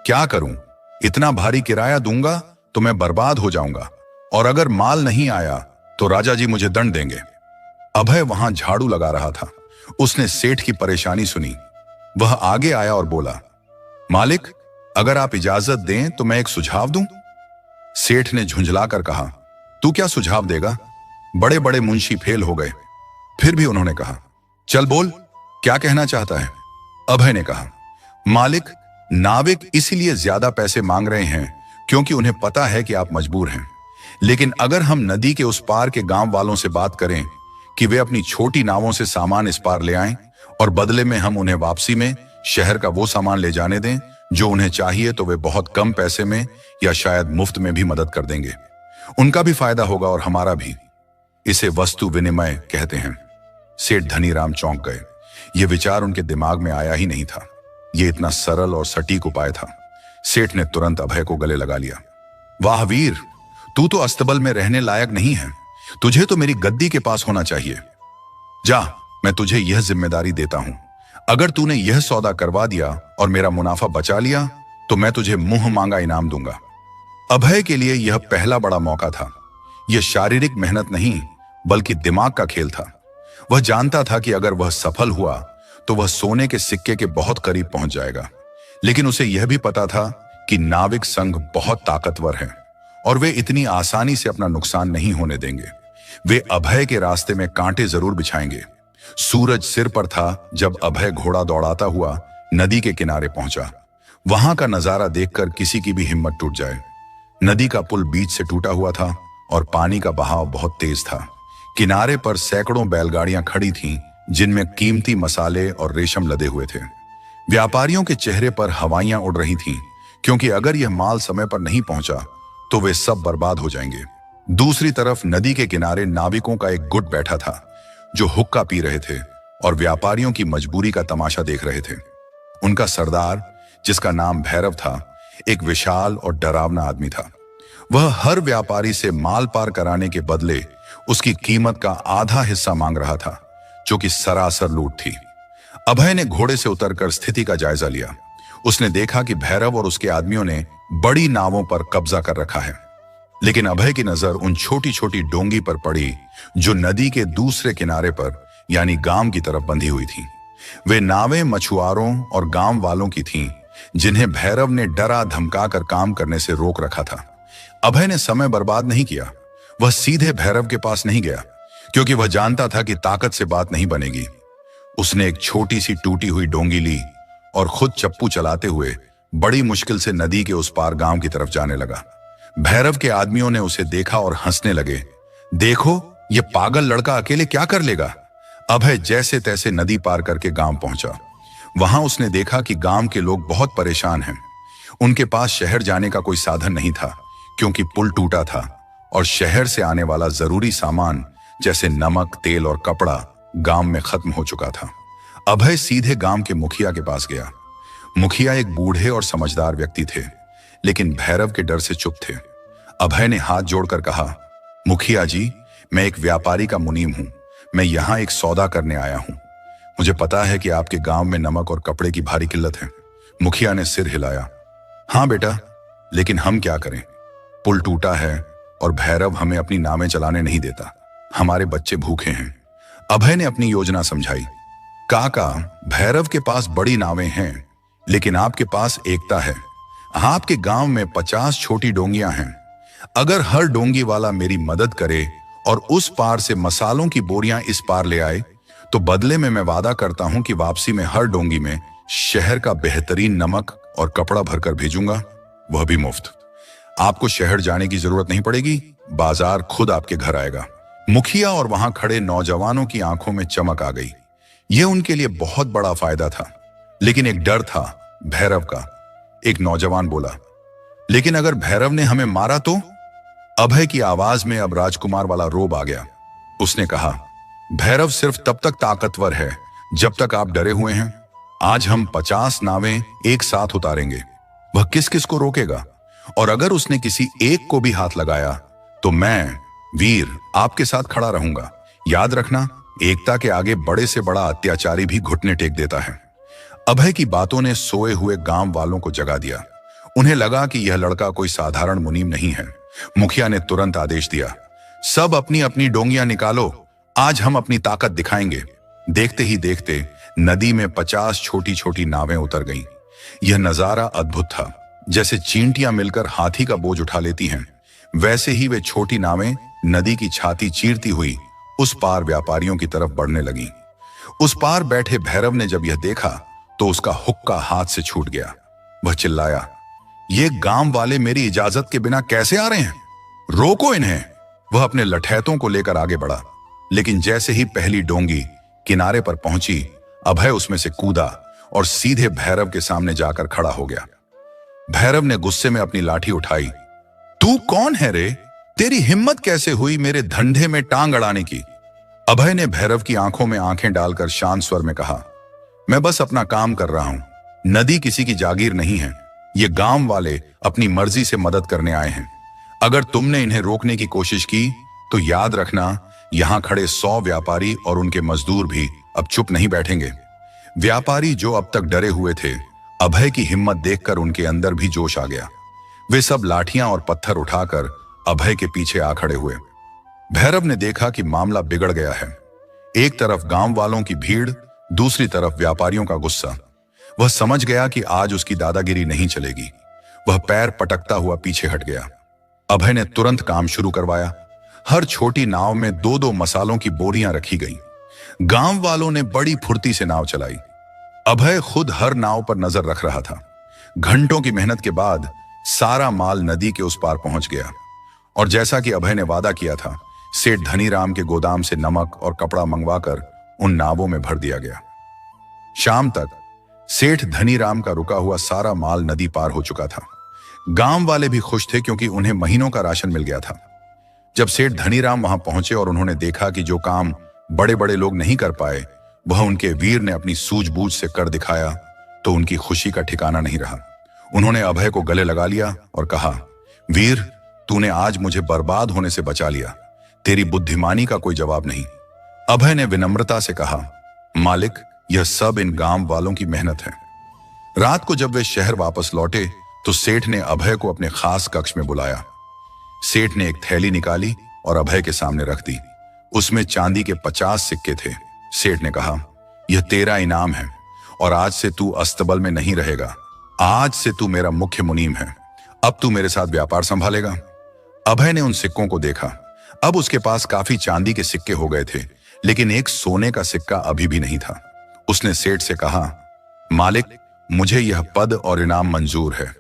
क्या करूं? इतना भारी किराया दूंगा तो मैं बर्बाद हो जाऊंगा, और अगर माल नहीं आया तो राजा जी मुझे दंड देंगे। अभय वहां झाड़ू लगा रहा था। उसने सेठ की परेशानी सुनी। वह आगे आया और बोला, मालिक, अगर आप इजाजत दें तो मैं एक सुझाव दूं? सेठ ने झुंझलाकर कहा, तू क्या सुझाव देगा? बड़े बड़े मुंशी फेल हो गए। फिर भी उन्होंने कहा, चल बोल, क्या कहना चाहता है? अभय ने कहा, मालिक, नाविक इसीलिए ज्यादा पैसे मांग रहे हैं क्योंकि उन्हें पता है कि आप मजबूर हैं। लेकिन अगर हम नदी के उस पार के गांव वालों से बात करें कि वे अपनी छोटी नावों से सामान इस पार ले आएं और बदले में हम उन्हें वापसी में शहर का वो सामान ले जाने दें जो उन्हें चाहिए, तो वे बहुत कम पैसे में या शायद मुफ्त में भी मदद कर देंगे। उनका भी फायदा होगा और हमारा भी। इसे वस्तु विनिमय कहते हैं। सेठ धनीराम चौंक गए। यह विचार उनके दिमाग में आया ही नहीं था। यह इतना सरल और सटीक उपाय था। सेठ ने तुरंत अभय को गले लगा लिया। वाह वीर, तू तो अस्तबल में रहने लायक नहीं है। तुझे तो मेरी गद्दी के पास होना चाहिए। जा, मैं तुझे यह जिम्मेदारी देता हूं। अगर तूने यह सौदा करवा दिया और मेरा मुनाफा बचा लिया तो मैं तुझे मुंह मांगा इनाम दूंगा। अभय के लिए यह पहला बड़ा मौका था। यह शारीरिक मेहनत नहीं बल्कि दिमाग का खेल था। वह जानता था कि अगर वह सफल हुआ तो वह सोने के सिक्के के बहुत करीब पहुंच जाएगा। लेकिन उसे यह भी पता था कि नाविक संघ बहुत ताकतवर है और वे इतनी आसानी से अपना नुकसान नहीं होने देंगे। वे अभय के रास्ते में कांटे जरूर बिछाएंगे। सूरज सिर पर था जब अभय घोड़ा दौड़ाता हुआ नदी के किनारे पहुंचा। वहां का नजारा देखकर किसी की भी हिम्मत टूट जाए। नदी का पुल बीच से टूटा हुआ था और पानी का बहाव बहुत तेज था। किनारे पर सैकड़ों बैलगाड़ियां खड़ी थीं, जिनमें कीमती मसाले और रेशम लदे हुए थे। व्यापारियों के चेहरे पर हवाइयां उड़ रही थीं, क्योंकि अगर यह माल समय पर नहीं पहुंचा तो वे सब बर्बाद हो जाएंगे। दूसरी तरफ नदी के किनारे नाविकों का एक गुट बैठा था जो हुक्का पी रहे थे और व्यापारियों की मजबूरी का तमाशा देख रहे थे। उनका सरदार, जिसका नाम भैरव था, एक विशाल और डरावना आदमी था। वह हर व्यापारी से माल पार कराने के बदले उसकी कीमत का आधा हिस्सा मांग रहा था, जो कि सरासर लूट थी। अभय ने घोड़े से उतरकर स्थिति का जायजा लिया। उसने देखा कि भैरव और उसके आदमियों ने बड़ी नावों पर कब्जा कर रखा है, लेकिन अभय की नजर उन छोटी छोटी डोंगी पर पड़ी जो नदी के दूसरे किनारे पर यानी गांव की तरफ बंधी हुई थी। वे नावें मछुआरों और गांव वालों की थीं, जिन्हें भैरव ने डरा धमका कर काम करने से रोक रखा था। अभय ने समय बर्बाद नहीं किया। वह सीधे भैरव के पास नहीं गया, क्योंकि वह जानता था कि ताकत से बात नहीं बनेगी। उसने एक छोटी सी टूटी हुई डोंगी ली और खुद चप्पू चलाते हुए बड़ी मुश्किल से नदी के उस पार गांव की तरफ जाने लगा। भैरव के आदमियों ने उसे देखा और हंसने लगे। देखो, ये पागल लड़का अकेले क्या कर लेगा। अभय जैसे तैसे नदी पार करके गांव पहुंचा। वहां उसने देखा कि गांव के लोग बहुत परेशान हैं। उनके पास शहर जाने का कोई साधन नहीं था, क्योंकि पुल टूटा था और शहर से आने वाला जरूरी सामान जैसे नमक, तेल और कपड़ा गांव में खत्म हो चुका था। अभय सीधे गांव के मुखिया के पास गया। मुखिया एक बूढ़े और समझदार व्यक्ति थे, लेकिन भैरव के डर से चुप थे। अभय ने हाथ जोड़कर कहा, मुखिया जी, मैं एक व्यापारी का मुनीम हूं। मैं यहां एक सौदा करने आया हूं। मुझे पता है कि आपके गांव में नमक और कपड़े की भारी किल्लत है। मुखिया ने सिर हिलाया। हाँ बेटा, लेकिन हम क्या करें? पुल टूटा है और भैरव हमें अपनी नावें चलाने नहीं देता। हमारे बच्चे भूखे हैं। अभय ने अपनी योजना समझाई। काका, भैरव के पास बड़ी नावें हैं, लेकिन आपके पास एकता है। आपके गांव में 50 छोटी डोंगियां हैं। अगर हर डोंगी वाला मेरी मदद करे और उस पार से मसालों की बोरियां इस पार ले आए, तो बदले में मैं वादा करता हूं कि वापसी में हर डोंगी में शहर का बेहतरीन नमक और कपड़ा भरकर भेजूंगा, वह भी मुफ्त। आपको शहर जाने की जरूरत नहीं पड़ेगी, बाजार खुद आपके घर आएगा। मुखिया और वहां खड़े नौजवानों की आंखों में चमक आ गई। यह उनके लिए बहुत बड़ा फायदा था, लेकिन एक डर था भैरव का। एक नौजवान बोला, लेकिन अगर भैरव ने हमें मारा तो? अभय की आवाज में अब राजकुमार वाला रोब आ गया। उसने कहा, भैरव सिर्फ तब तक ताकतवर है जब तक आप डरे हुए हैं। आज हम 50 नावें एक साथ उतारेंगे, वह किस किस को रोकेगा? और अगर उसने किसी एक को भी हाथ लगाया तो मैं, वीर, आपके साथ खड़ा रहूंगा। याद रखना, एकता के आगे बड़े से बड़ा अत्याचारी भी घुटने टेक देता है। अभय की बातों ने सोए हुए गांव वालों को जगा दिया। उन्हें लगा कि यह लड़का कोई साधारण मुनीम नहीं है। मुखिया ने तुरंत आदेश दिया, सब अपनी अपनी डोंगियां निकालो, आज हम अपनी ताकत दिखाएंगे। देखते ही देखते नदी में 50 छोटी छोटी नावें उतर गईं। यह नजारा अद्भुत था। जैसे चींटियां मिलकर हाथी का बोझ उठा लेती हैं, वैसे ही वे छोटी नावें नदी की छाती चीरती हुई उस पार व्यापारियों की तरफ बढ़ने लगीं। उस पार बैठे भैरव ने जब यह देखा तो उसका हुक्का हाथ से छूट गया। वह चिल्लाया, ये गांव वाले मेरी इजाजत के बिना कैसे आ रहे हैं? रोको इन्हें। वह अपने लठैतों को लेकर आगे बढ़ा, लेकिन जैसे ही पहली डोंगी किनारे पर पहुंची, अभय उसमें से कूदा और सीधे भैरव के सामने जाकर खड़ा हो गया। भैरव ने गुस्से में अपनी लाठी उठाई। तू कौन है रे? तेरी हिम्मत कैसे हुई मेरे धंधे में टांग अड़ाने की? अभय ने भैरव की आंखों में आंखें डालकर शांत स्वर में कहा, मैं बस अपना काम कर रहा हूं। नदी किसी की जागीर नहीं है। ये गांव वाले अपनी मर्जी से मदद करने आए हैं। अगर तुमने इन्हें रोकने की कोशिश की तो याद रखना, यहां खड़े 100 व्यापारी और उनके मजदूर भी अब चुप नहीं बैठेंगे। व्यापारी जो अब तक डरे हुए थे, अभय की हिम्मत देखकर उनके अंदर भी जोश आ गया। वे सब लाठियां और पत्थर उठाकर अभय के पीछे आ खड़े हुए। भैरव ने देखा कि मामला बिगड़ गया है। एक तरफ गांव वालों की भीड़, दूसरी तरफ व्यापारियों का गुस्सा। वह समझ गया कि आज उसकी दादागिरी नहीं चलेगी। वह पैर पटकता हुआ पीछे हट गया। अभय ने तुरंत काम शुरू करवाया। हर छोटी नाव में 2-2 मसालों की बोरियां रखी गईं। गांव वालों ने बड़ी फुर्ती से नाव चलाई। अभय खुद हर नाव पर नजर रख रहा था। घंटों की मेहनत के बाद सारा माल नदी के उस पार पहुंच गया, और जैसा कि अभय ने वादा किया था, सेठ धनीराम के गोदाम से नमक और कपड़ा मंगवाकर उन नावों में भर दिया गया। शाम तक सेठ धनीराम का रुका हुआ सारा माल नदी पार हो चुका था। गांव वाले भी खुश थे, क्योंकि उन्हें महीनों का राशन मिल गया था। जब सेठ धनीराम वहां पहुंचे और उन्होंने देखा कि जो काम बड़े बड़े लोग नहीं कर पाए, वह उनके वीर ने अपनी सूझबूझ से कर दिखाया, तो उनकी खुशी का ठिकाना नहीं रहा। उन्होंने अभय को गले लगा लिया और कहा, वीर, तूने आज मुझे बर्बाद होने से बचा लिया। तेरी बुद्धिमानी का कोई जवाब नहीं। अभय ने विनम्रता से कहा, मालिक, यह सब इन गांव वालों की मेहनत है। रात को जब वे शहर वापस लौटे तो सेठ ने अभय को अपने खास कक्ष में बुलाया। सेठ ने एक थैली निकाली और अभय के सामने रख दी। उसमें चांदी के 50 सिक्के थे। सेठ ने कहा, यह तेरा इनाम है और आज से तू अस्तबल में नहीं रहेगा। आज से तू मेरा मुख्य मुनीम है। अब तू मेरे साथ व्यापार संभालेगा। अभय ने उन सिक्कों को देखा। अब उसके पास काफी चांदी के सिक्के हो गए थे, लेकिन एक सोने का सिक्का अभी भी नहीं था। उसने सेठ से कहा, मालिक, मुझे यह पद और इनाम मंजूर है,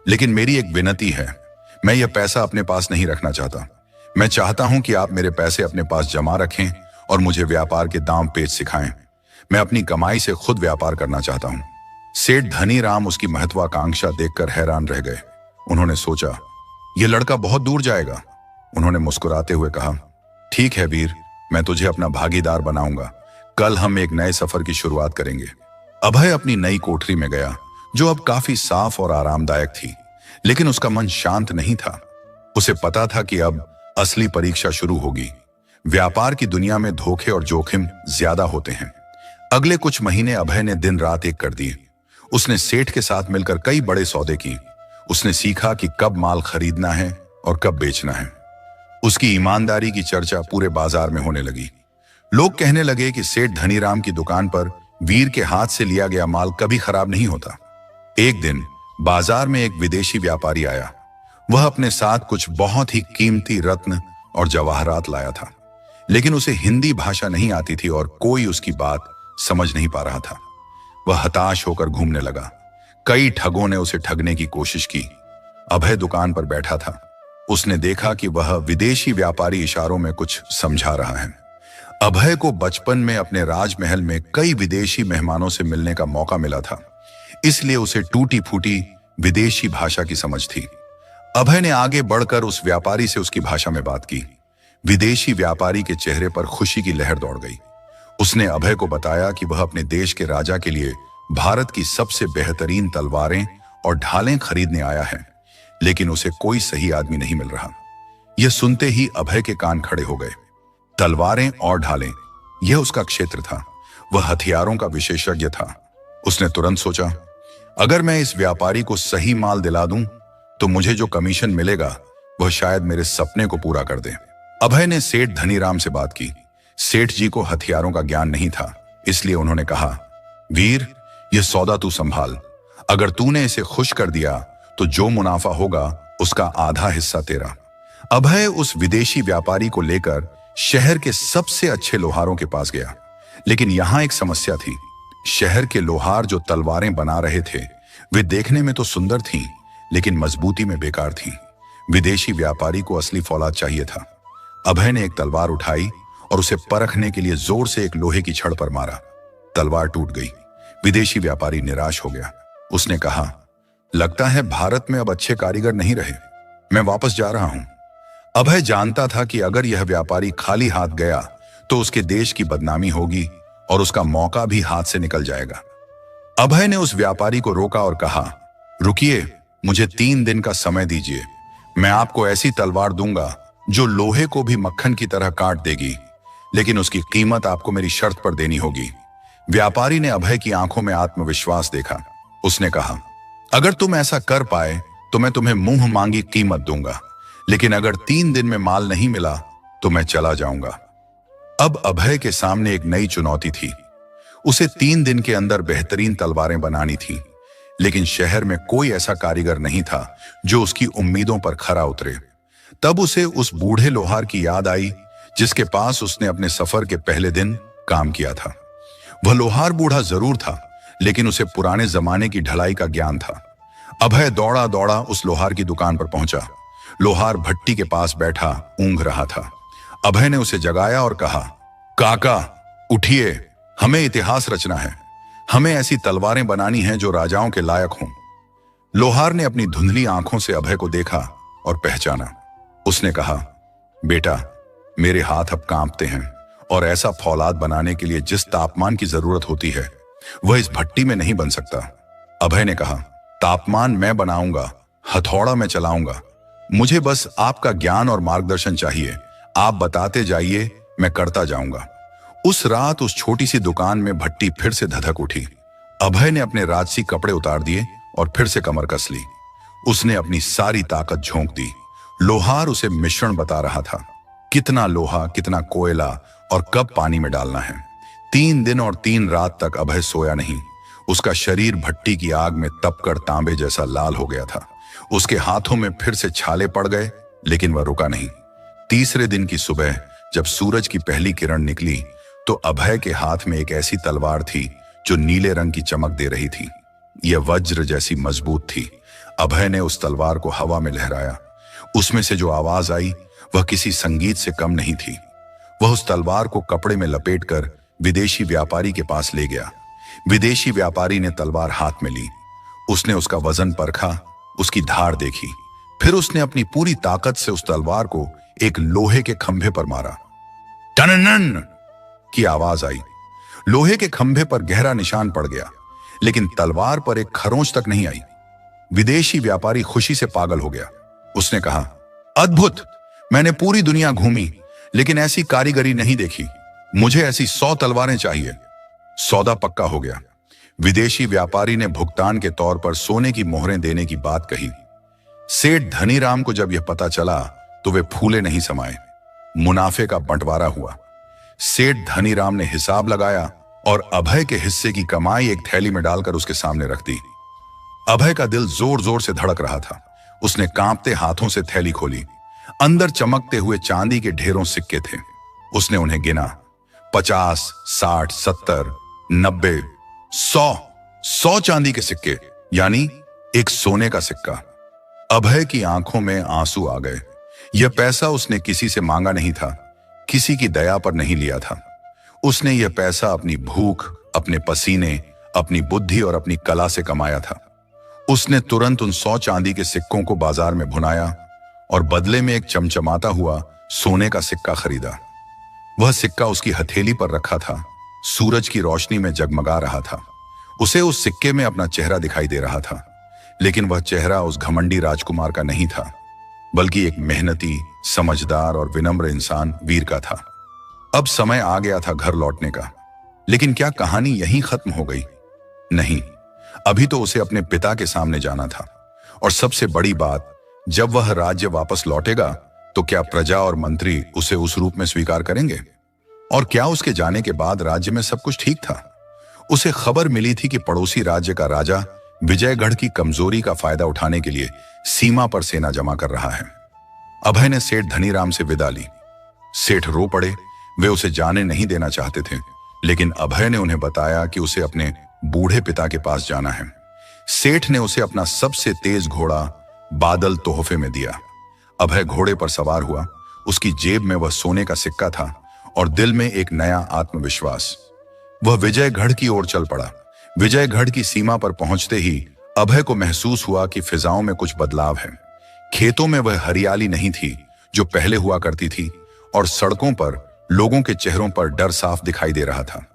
लेकिन मेरी एक विनती है। मैं यह पैसा अपने पास नहीं रखना चाहता। मैं चाहता हूं कि आप मेरे पैसे अपने पास जमा रखें और मुझे व्यापार के दांव पेच सिखाएं। मैं अपनी कमाई से खुद व्यापार करना चाहता हूं। सेठ धनीराम उसकी महत्वाकांक्षा देखकर हैरान रह गए। उन्होंने सोचा, यह लड़का बहुत दूर जाएगा। उन्होंने मुस्कुराते हुए कहा, ठीक है वीर, मैं तुझे अपना भागीदार बनाऊंगा। कल हम एक नए सफर की शुरुआत करेंगे। अभय अपनी नई कोठरी में गया, जो अब काफी साफ और आरामदायक थी, लेकिन उसका मन शांत नहीं था। उसे पता था कि अब असली परीक्षा शुरू होगी। व्यापार की दुनिया में धोखे और जोखिम ज्यादा होते हैं। अगले कुछ महीने अभय ने दिन रात एक कर दिए। उसने सेठ के साथ मिलकर कई बड़े सौदे किए। उसने सीखा कि कब माल खरीदना है और कब बेचना है। उसकी ईमानदारी की चर्चा पूरे बाजार में होने लगी। लोग कहने लगे कि सेठ धनीराम की दुकान पर वीर के हाथ से लिया गया माल कभी खराब नहीं होता। एक दिन बाजार में एक विदेशी व्यापारी आया। वह अपने साथ कुछ बहुत ही कीमती रत्न और जवाहरात लाया था, लेकिन उसे हिंदी भाषा नहीं आती थी और कोई उसकी बात समझ नहीं पा रहा था। वह हताश होकर घूमने लगा। कई ठगों ने उसे ठगने की कोशिश की। अभय दुकान पर बैठा था। उसने देखा कि वह विदेशी व्यापारी इशारों में कुछ समझा रहा है। अभय को बचपन में अपने राजमहल में कई विदेशी मेहमानों से मिलने का मौका मिला था, इसलिए उसे टूटी फूटी विदेशी भाषा की समझ थी। अभय ने आगे बढ़कर उस व्यापारी से उसकी भाषा में बात की। विदेशी व्यापारी के चेहरे पर खुशी की लहर दौड़ गई। उसने अभय को बताया कि वह अपने देश के राजा के लिए भारत की सबसे बेहतरीन तलवारें और ढालें खरीदने आया है, लेकिन उसे कोई सही आदमी नहीं मिल रहा। यह सुनते ही अभय के कान खड़े हो गए। तलवारें और ढालें, यह उसका क्षेत्र था। वह हथियारों का विशेषज्ञ था। उसने तुरंत सोचा, अगर मैं इस व्यापारी को सही माल दिला दूं तो मुझे जो कमीशन मिलेगा वह शायद मेरे सपने को पूरा कर दे। अभय ने सेठ धनीराम से बात की। सेठ जी को हथियारों का ज्ञान नहीं था, इसलिए उन्होंने कहा, वीर, यह सौदा तू संभाल। अगर तूने इसे खुश कर दिया तो जो मुनाफा होगा उसका आधा हिस्सा तेरा। अभय उस विदेशी व्यापारी को लेकर शहर के सबसे अच्छे लोहारों के पास गया, लेकिन यहां एक समस्या थी। शहर के लोहार जो तलवारें बना रहे थे वे देखने में तो सुंदर थीं, लेकिन मजबूती में बेकार थीं। विदेशी व्यापारी को असली फौलाद चाहिए था। अभय ने एक तलवार उठाई और उसे परखने के लिए जोर से एक लोहे की छड़ पर मारा। तलवार टूट गई। विदेशी व्यापारी निराश हो गया। उसने कहा, लगता है भारत में अब अच्छे कारीगर नहीं रहे। मैं वापस जा रहा हूं। अभय जानता था कि अगर यह व्यापारी खाली हाथ गया तो उसके देश की बदनामी होगी और उसका मौका भी हाथ से निकल जाएगा। अभय ने उस व्यापारी को रोका और कहा, रुकिए, मुझे 3 दिन का समय दीजिए। मैं आपको ऐसी तलवार दूंगा जो लोहे को भी मक्खन की तरह काट देगी, लेकिन उसकी कीमत आपको मेरी शर्त पर देनी होगी। व्यापारी ने अभय की आंखों में आत्मविश्वास देखा। उसने कहा, अगर तुम ऐसा कर पाए तो मैं तुम्हें मुंह मांगी कीमत दूंगा, लेकिन अगर 3 दिन में माल नहीं मिला तो मैं चला जाऊंगा। अब अभय के सामने एक नई चुनौती थी। उसे 3 दिन के अंदर बेहतरीन तलवारें बनानी थी, लेकिन शहर में कोई ऐसा कारीगर नहीं था जो उसकी उम्मीदों पर खरा उतरे। तब उसे उस बूढ़े लोहार की याद आई जिसके पास उसने अपने सफर के पहले दिन काम किया था। वह लोहार बूढ़ा जरूर था, लेकिन उसे पुराने जमाने की ढलाई का ज्ञान था। अभय दौड़ा दौड़ा उस लोहार की दुकान पर पहुंचा। लोहार भट्टी के पास बैठा ऊंघ रहा था। अभय ने उसे जगाया और कहा, काका, उठिए, हमें इतिहास रचना है। हमें ऐसी तलवारें बनानी हैं जो राजाओं के लायक हों। लोहार ने अपनी धुंधली आंखों से अभय को देखा और पहचाना। उसने कहा, बेटा, मेरे हाथ अब कांपते हैं और ऐसा फौलाद बनाने के लिए जिस तापमान की जरूरत होती है वह इस भट्टी में नहीं बन सकता। अभय ने कहा, तापमान मैं बनाऊंगा, हथौड़ा मैं चलाऊंगा। मुझे बस आपका ज्ञान और मार्गदर्शन चाहिए। आप बताते जाइए, मैं करता जाऊंगा। उस रात उस छोटी सी दुकान में भट्टी फिर से धधक उठी। अभय ने अपने राजसी कपड़े उतार दिए और फिर से कमर कस ली। उसने अपनी सारी ताकत झोंक दी। लोहार उसे मिश्रण बता रहा था, कितना लोहा, कितना कोयला और कब पानी में डालना है। 3 दिन और 3 रात तक अभय सोया नहीं। उसका शरीर भट्टी की आग में तपकर तांबे जैसा लाल हो गया था। उसके हाथों में फिर से छाले पड़ गए, लेकिन वह रुका नहीं। तीसरे दिन की सुबह जब सूरज की पहली किरण निकली तो अभय के हाथ में एक ऐसी तलवार थी जो नीले रंग की चमक दे रही थी। यह वज्र जैसी मजबूत थी। अभय ने उस तलवार को हवा में लहराया। उसमें से जो आवाज आई वह किसी संगीत से कम नहीं थी। वह उस तलवार को कपड़े में लपेटकर विदेशी व्यापारी के पास ले गया। विदेशी व्यापारी ने तलवार हाथ में ली। उसने उसका वजन परखा, उसकी धार देखी। फिर उसने अपनी पूरी ताकत से उस तलवार को एक लोहे के खंभे पर मारा। टननन की आवाज आई। लोहे के खंभे पर गहरा निशान पड़ गया, लेकिन तलवार पर एक खरोंच तक नहीं आई। विदेशी व्यापारी खुशी से पागल हो गया। उसने कहा, अद्भुत! मैंने पूरी दुनिया घूमी, लेकिन ऐसी कारीगरी नहीं देखी। मुझे ऐसी 100 तलवारें चाहिए। सौदा पक्का हो गया। विदेशी व्यापारी ने भुगतान के तौर पर सोने की मोहरें देने की बात कही। सेठ धनीराम को जब यह पता चला तो वे फूले नहीं समाये। मुनाफे का बंटवारा हुआ। सेठ धनीराम ने हिसाब लगाया और अभय के हिस्से की कमाई एक थैली में डालकर उसके सामने रख दी। अभय का दिल जोर जोर से धड़क रहा था। उसने कांपते हाथों से थैली खोली। अंदर चमकते हुए चांदी के ढेरों सिक्के थे। उसने उन्हें गिना। 50, 60, 70, 90, 100 चांदी के सिक्के, यानी एक सोने का सिक्का। अभय की आंखों में आंसू आ गए। यह पैसा उसने किसी से मांगा नहीं था, किसी की दया पर नहीं लिया था। उसने यह पैसा अपनी भूख, अपने पसीने, अपनी बुद्धि और अपनी कला से कमाया था। उसने तुरंत उन 100 चांदी के सिक्कों को बाजार में भुनाया और बदले में एक चमचमाता हुआ सोने का सिक्का खरीदा। वह सिक्का उसकी हथेली पर रखा था, सूरज की रोशनी में जगमगा रहा था। उसे उस सिक्के में अपना चेहरा दिखाई दे रहा था, लेकिन वह चेहरा उस घमंडी राजकुमार का नहीं था, बल्कि एक मेहनती, समझदार और विनम्र इंसान वीर का था। अब समय आ गया था घर लौटने का। लेकिन क्या कहानी यहीं खत्म हो गई? नहीं, अभी तो उसे अपने पिता के सामने जाना था। और सबसे बड़ी बात, जब वह राज्य वापस लौटेगा तो क्या प्रजा और मंत्री उसे उस रूप में स्वीकार करेंगे? और क्या उसके जाने के बाद राज्य में सब कुछ ठीक था? उसे खबर मिली थी कि पड़ोसी राज्य का राजा विजयगढ़ की कमजोरी का फायदा उठाने के लिए सीमा पर सेना जमा कर रहा है। अभय ने सेठ धनीराम से विदा ली। सेठ रो पड़े। वे उसे जाने नहीं देना चाहते थे, लेकिन अभय ने उन्हें बताया कि उसे अपने बूढ़े पिता के पास जाना है। सेठ ने उसे अपना सबसे तेज घोड़ा बादल तोहफे में दिया। अभय घोड़े पर सवार हुआ। उसकी जेब में वह सोने का सिक्का था और दिल में एक नया आत्मविश्वास। वह विजयगढ़ की ओर चल पड़ा। विजयगढ़ की सीमा पर पहुंचते ही अभय को महसूस हुआ कि फिजाओं में कुछ बदलाव है। खेतों में वह हरियाली नहीं थी जो पहले हुआ करती थी, और सड़कों पर लोगों के चेहरों पर डर साफ दिखाई दे रहा था।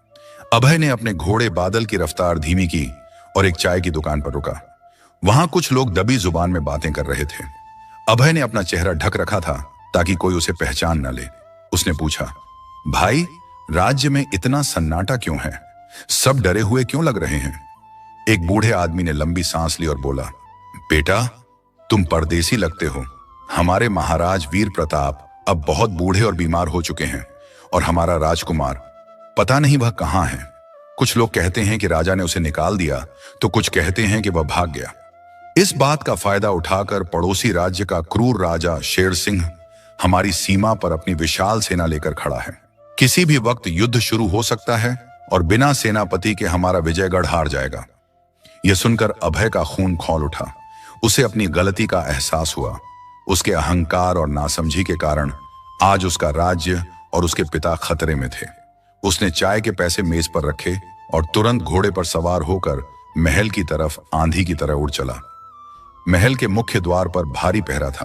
अभय ने अपने घोड़े बादल की रफ्तार धीमी की और एक चाय की दुकान पर रुका। वहां कुछ लोग दबी जुबान में बातें कर रहे थे। अभय ने अपना चेहरा ढक रखा था ताकि कोई उसे पहचान न ले। उसने पूछा, भाई, राज्य में इतना सन्नाटा क्यों है? सब डरे हुए क्यों लग रहे हैं? एक बूढ़े आदमी ने लंबी सांस ली और बोला, बेटा, तुम परदेसी लगते हो। हमारे महाराज वीर प्रताप अब बहुत बूढ़े और बीमार हो चुके हैं, और हमारा राजकुमार पता नहीं वह कहां है। कुछ लोग कहते हैं कि राजा ने उसे निकाल दिया, तो कुछ कहते हैं कि वह भाग गया। इस बात का फायदा उठाकर पड़ोसी राज्य का क्रूर राजा शेर सिंह हमारी सीमा पर अपनी विशाल सेना लेकर खड़ा है। किसी भी वक्त युद्ध शुरू हो सकता है और बिना सेनापति के हमारा विजयगढ़ हार जाएगा। यह सुनकर अभय का खून खौल उठा। उसे अपनी गलती का एहसास हुआ। उसके अहंकार और नासमझी के कारण आज उसका राज्य और उसके पिता खतरे में थे। उसने चाय के पैसे मेज पर रखे और तुरंत घोड़े पर सवार होकर महल की तरफ आंधी की तरह उड़ चला। महल के मुख्य द्वार पर भारी पहरा था।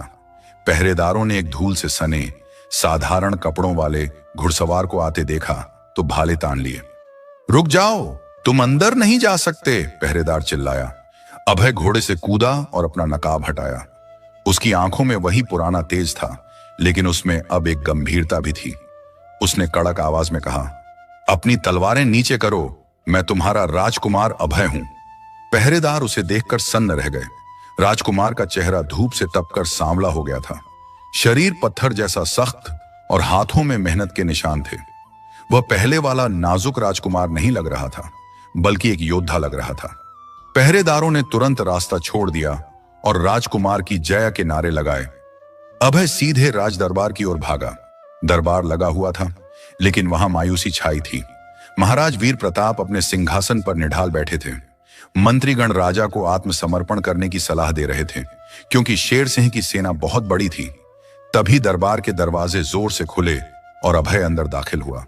पहरेदारों ने एक धूल से सने साधारण कपड़ों वाले घुड़सवार को आते देखा तो भाले तान लिए। रुक जाओ, तुम अंदर नहीं जा सकते, पहरेदार चिल्लाया। अभय घोड़े से कूदा और अपना नकाब हटाया। उसकी आंखों में वही पुराना तेज था, लेकिन उसमें अब एक गंभीरता भी थी। उसने कड़क आवाज में कहा, अपनी तलवारें नीचे करो, मैं तुम्हारा राजकुमार अभय हूं। पहरेदार उसे देखकर सन्न रह गए। राजकुमार का चेहरा धूप से तपकर सांवला हो गया था। शरीर पत्थर जैसा सख्त और हाथों में मेहनत के निशान थे। वह पहले वाला नाजुक राजकुमार नहीं लग रहा था, बल्कि एक योद्धा लग रहा था। पहरेदारों ने तुरंत रास्ता छोड़ दिया और राजकुमार की जय के नारे लगाए। अभय सीधे राज दरबार की ओर भागा। दरबार लगा हुआ था, लेकिन वहां मायूसी छाई थी। महाराज वीर प्रताप अपने सिंहासन पर निढाल बैठे थे। मंत्रीगण राजा को आत्मसमर्पण करने की सलाह दे रहे थे, क्योंकि शेर सिंह की सेना बहुत बड़ी थी। तभी दरबार के दरवाजे जोर से खुले और अभय अंदर दाखिल हुआ।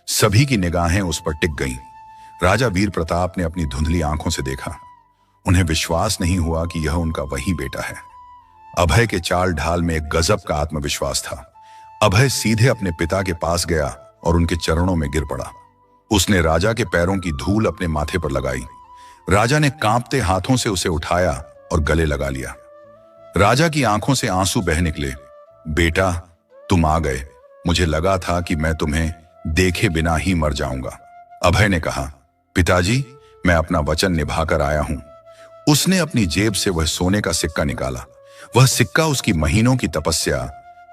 सभी की निगाहें उस पर टिक गईं। राजा वीर प्रताप ने अपनी धुंधली आंखों से देखा। उन्हें विश्वास नहीं हुआ कि यह उनका वही बेटा है। अभय के चाल ढाल में एक गजब का आत्मविश्वास था। अभय सीधे अपने पिता के पास गया और उनके चरणों में गिर पड़ा। उसने राजा के पैरों की धूल अपने माथे पर लगाई। राजा ने कांपते हाथों से उसे उठाया और गले लगा लिया। राजा की आंखों से आंसू बह निकले। बेटा, तुम आ गए। मुझे लगा था कि मैं तुम्हें देखे बिना ही मर जाऊंगा। अभय ने कहा, पिताजी, मैं अपना वचन निभाकर आया हूं। उसने अपनी जेब से वह सोने का सिक्का निकाला। वह सिक्का उसकी महीनों की तपस्या,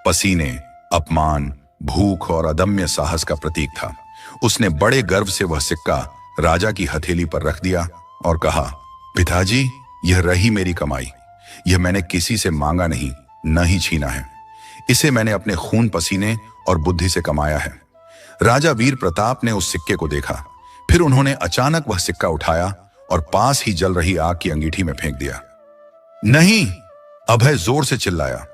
पसीने, अपमान, भूख और अदम्य साहस का प्रतीक था। उसने बड़े गर्व से वह सिक्का राजा की हथेली पर रख दिया और कहा, पिताजी, यह रही मेरी कमाई। यह मैंने किसी से मांगा नहीं, न ही छीना है। इसे मैंने अपने खून, पसीने और बुद्धि से कमाया है। राजा वीर प्रताप ने उस सिक्के को देखा। फिर उन्होंने अचानक वह सिक्का उठाया और पास ही जल रही आग की अंगीठी में फेंक दिया। नहीं! अभय जोर से चिल्लाया।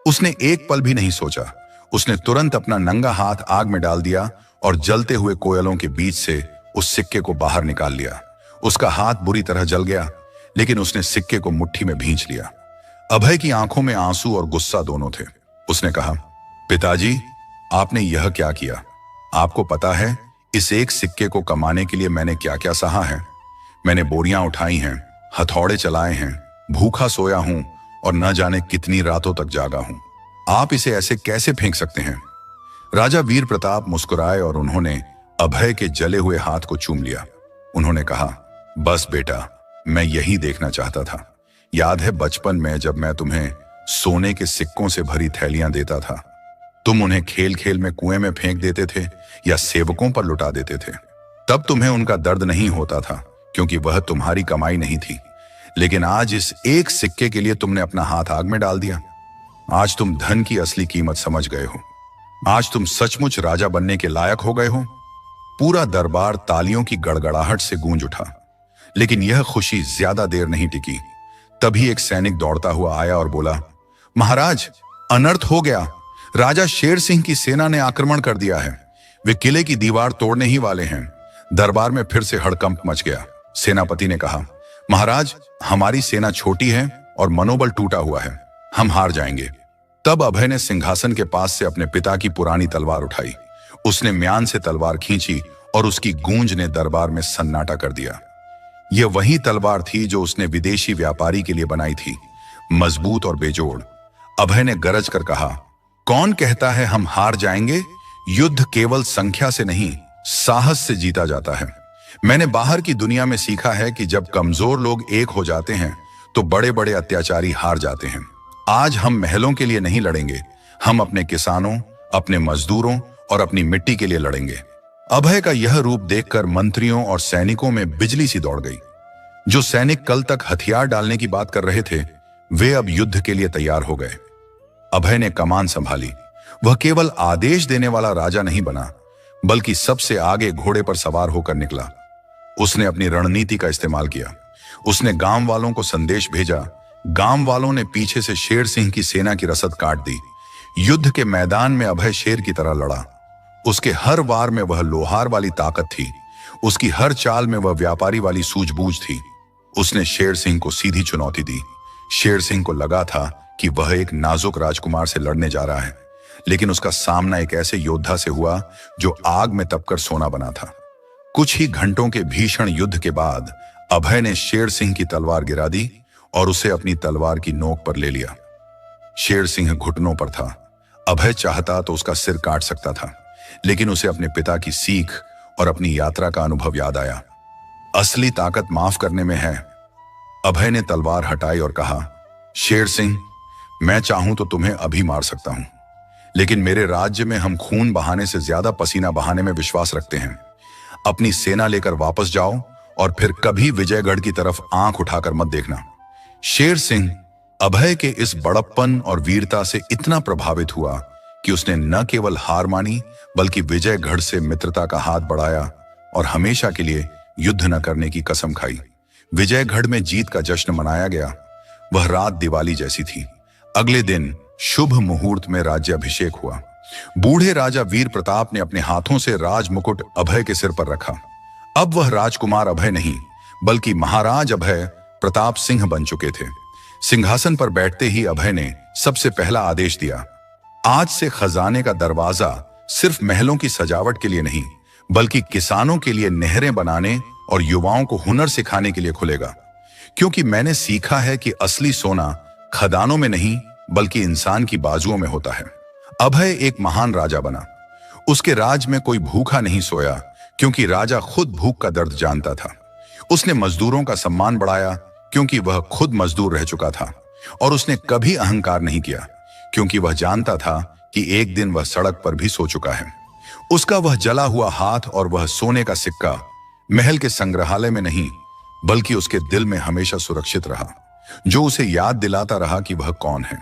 उसने एक पल भी नहीं सोचा। उसने तुरंत अपना नंगा हाथ आग में डाल दिया और जलते हुए कोयलों के बीच से उस सिक्के को बाहर निकाल लिया। उसका हाथ बुरी तरह जल गया, लेकिन उसने सिक्के को मुट्ठी में भींच लिया। अभय की आंखों में आंसू और गुस्सा दोनों थे। उसने कहा, पिताजी, आपने यह क्या किया? आपको पता है इस एक सिक्के को कमाने के लिए मैंने क्या क्या सहा है? मैंने बोरियां उठाई हैं, हथौड़े चलाए हैं, भूखा सोया हूं और न जाने कितनी रातों तक जागा हूं। आप इसे ऐसे कैसे फेंक सकते हैं? राजा वीर प्रताप मुस्कुराए और उन्होंने अभय के जले हुए हाथ को चूम लिया। उन्होंने कहा, बस बेटा, मैं यही देखना चाहता था। याद है बचपन में जब मैं तुम्हें सोने के सिक्कों से भरी थैलियां देता था? तुम उन्हें खेल खेल में कुएं में फेंक देते थे या सेवकों पर लुटा देते थे। तब तुम्हें उनका दर्द नहीं होता था, क्योंकि वह तुम्हारी कमाई नहीं थी। लेकिन आज इस एक सिक्के के लिए तुमने अपना हाथ आग में डाल दिया। आज तुम धन की असली कीमत समझ गए हो। आज तुम सचमुच राजा बनने के लायक हो गए हो। पूरा दरबार तालियों की गड़गड़ाहट से गूंज उठा। लेकिन यह खुशी ज्यादा देर नहीं टिकी। तभी एक सैनिक दौड़ता हुआ आया और बोला, महाराज, अनर्थ हो गया। राजा शेर सिंह की सेना ने आक्रमण कर दिया है। वे किले की दीवार तोड़ने ही वाले हैं। दरबार में फिर से हड़कंप मच गया। सेनापति ने कहा, महाराज, हमारी सेना छोटी है और मनोबल टूटा हुआ है। हम हार जाएंगे। तब अभय ने सिंहासन के पास से अपने पिता की पुरानी तलवार उठाई। उसने म्यान से तलवार खींची और उसकी गूंज ने दरबार में सन्नाटा कर दिया। यह वही तलवार थी जो उसने विदेशी व्यापारी के लिए बनाई थी, मजबूत और बेजोड़। अभय ने गरज कर कहा, कौन कहता है हम हार जाएंगे? युद्ध केवल संख्या से नहीं, साहस से जीता जाता है। मैंने बाहर की दुनिया में सीखा है कि जब कमजोर लोग एक हो जाते हैं तो बड़े बड़े अत्याचारी हार जाते हैं। आज हम महलों के लिए नहीं लड़ेंगे, हम अपने किसानों, अपने मजदूरों और अपनी मिट्टी के लिए लड़ेंगे। अभय का यह रूप देखकर मंत्रियों और सैनिकों में बिजली सी दौड़ गई। जो सैनिक कल तक हथियार डालने की बात कर रहे थे, वे अब युद्ध के लिए तैयार हो गए। अभय ने कमान संभाली। वह केवल आदेश देने वाला राजा नहीं बना, बल्कि सबसे आगे घोड़े पर सवार होकर निकला। उसने अपनी रणनीति का इस्तेमाल किया। उसने गांव वालों को संदेश भेजा। गांव वालों ने पीछे से शेर सिंह की सेना की रसद काट दी। युद्ध के मैदान में अभय शेर की तरह लड़ा। उसके हर वार में वह लोहार वाली ताकत थी। उसकी हर चाल में वह व्यापारी वाली सूझबूझ थी। उसने शेर सिंह को सीधी चुनौती दी। शेर सिंह को लगा था कि वह एक नाजुक राजकुमार से लड़ने जा रहा है, लेकिन उसका सामना एक ऐसे योद्धा से हुआ जो आग में तपकर सोना बना था। कुछ ही घंटों के भीषण युद्ध के बाद अभय ने शेर सिंह की तलवार गिरा दी और उसे अपनी तलवार की नोक पर ले लिया। शेर सिंह घुटनों पर था। अभय चाहता तो उसका सिर काट सकता था, लेकिन उसे अपने पिता की सीख और अपनी यात्रा का अनुभव याद आया। असली ताकत माफ करने में है। अभय ने तलवार हटाई और कहा, शेर सिंह, मैं चाहूं तो तुम्हें अभी मार सकता हूं, लेकिन मेरे राज्य में हम खून बहाने से ज्यादा पसीना बहाने में विश्वास रखते हैं। अपनी सेना लेकर वापस जाओ और फिर कभी विजयगढ़ की तरफ आंख उठाकर मत देखना। शेर सिंह अभय के इस बड़प्पन और वीरता से इतना प्रभावित हुआ कि उसने न केवल हार मानी बल्कि विजयगढ़ से मित्रता का हाथ बढ़ाया और हमेशा के लिए युद्ध न करने की कसम खाई। विजयगढ़ में जीत का जश्न मनाया गया। वह रात दिवाली जैसी थी। अगले दिन शुभ मुहूर्त में राज्याभिषेक हुआ। बूढ़े राजा वीर प्रताप ने अपने हाथों से राज मुकुट अभय के सिर पर रखा। अब वह राजकुमार अभय नहीं बल्कि महाराज अभय प्रताप सिंह बन चुके थे। सिंहासन पर बैठते ही अभय ने सबसे पहला आदेश दिया, आज से खजाने का दरवाजा सिर्फ महलों की सजावट के लिए नहीं बल्कि किसानों के लिए नहरें बनाने और युवाओं को हुनर सिखाने के लिए खुलेगा, क्योंकि मैंने सीखा है कि असली सोना खदानों में नहीं बल्कि इंसान की बाजुओं में होता है। अभय एक महान राजा बना। उसके राज में कोई भूखा नहीं सोया, क्योंकि राजा खुद भूख का दर्द जानता था। उसने मजदूरों का सम्मान बढ़ाया, क्योंकि वह खुद मजदूर रह चुका था। और उसने कभी अहंकार नहीं किया, क्योंकि वह जानता था कि एक दिन वह सड़क पर भी सो चुका है। उसका वह जला हुआ हाथ और वह सोने का सिक्का महल के संग्रहालय में नहीं बल्कि उसके दिल में हमेशा सुरक्षित रहा, जो उसे याद दिलाता रहा कि वह कौन है।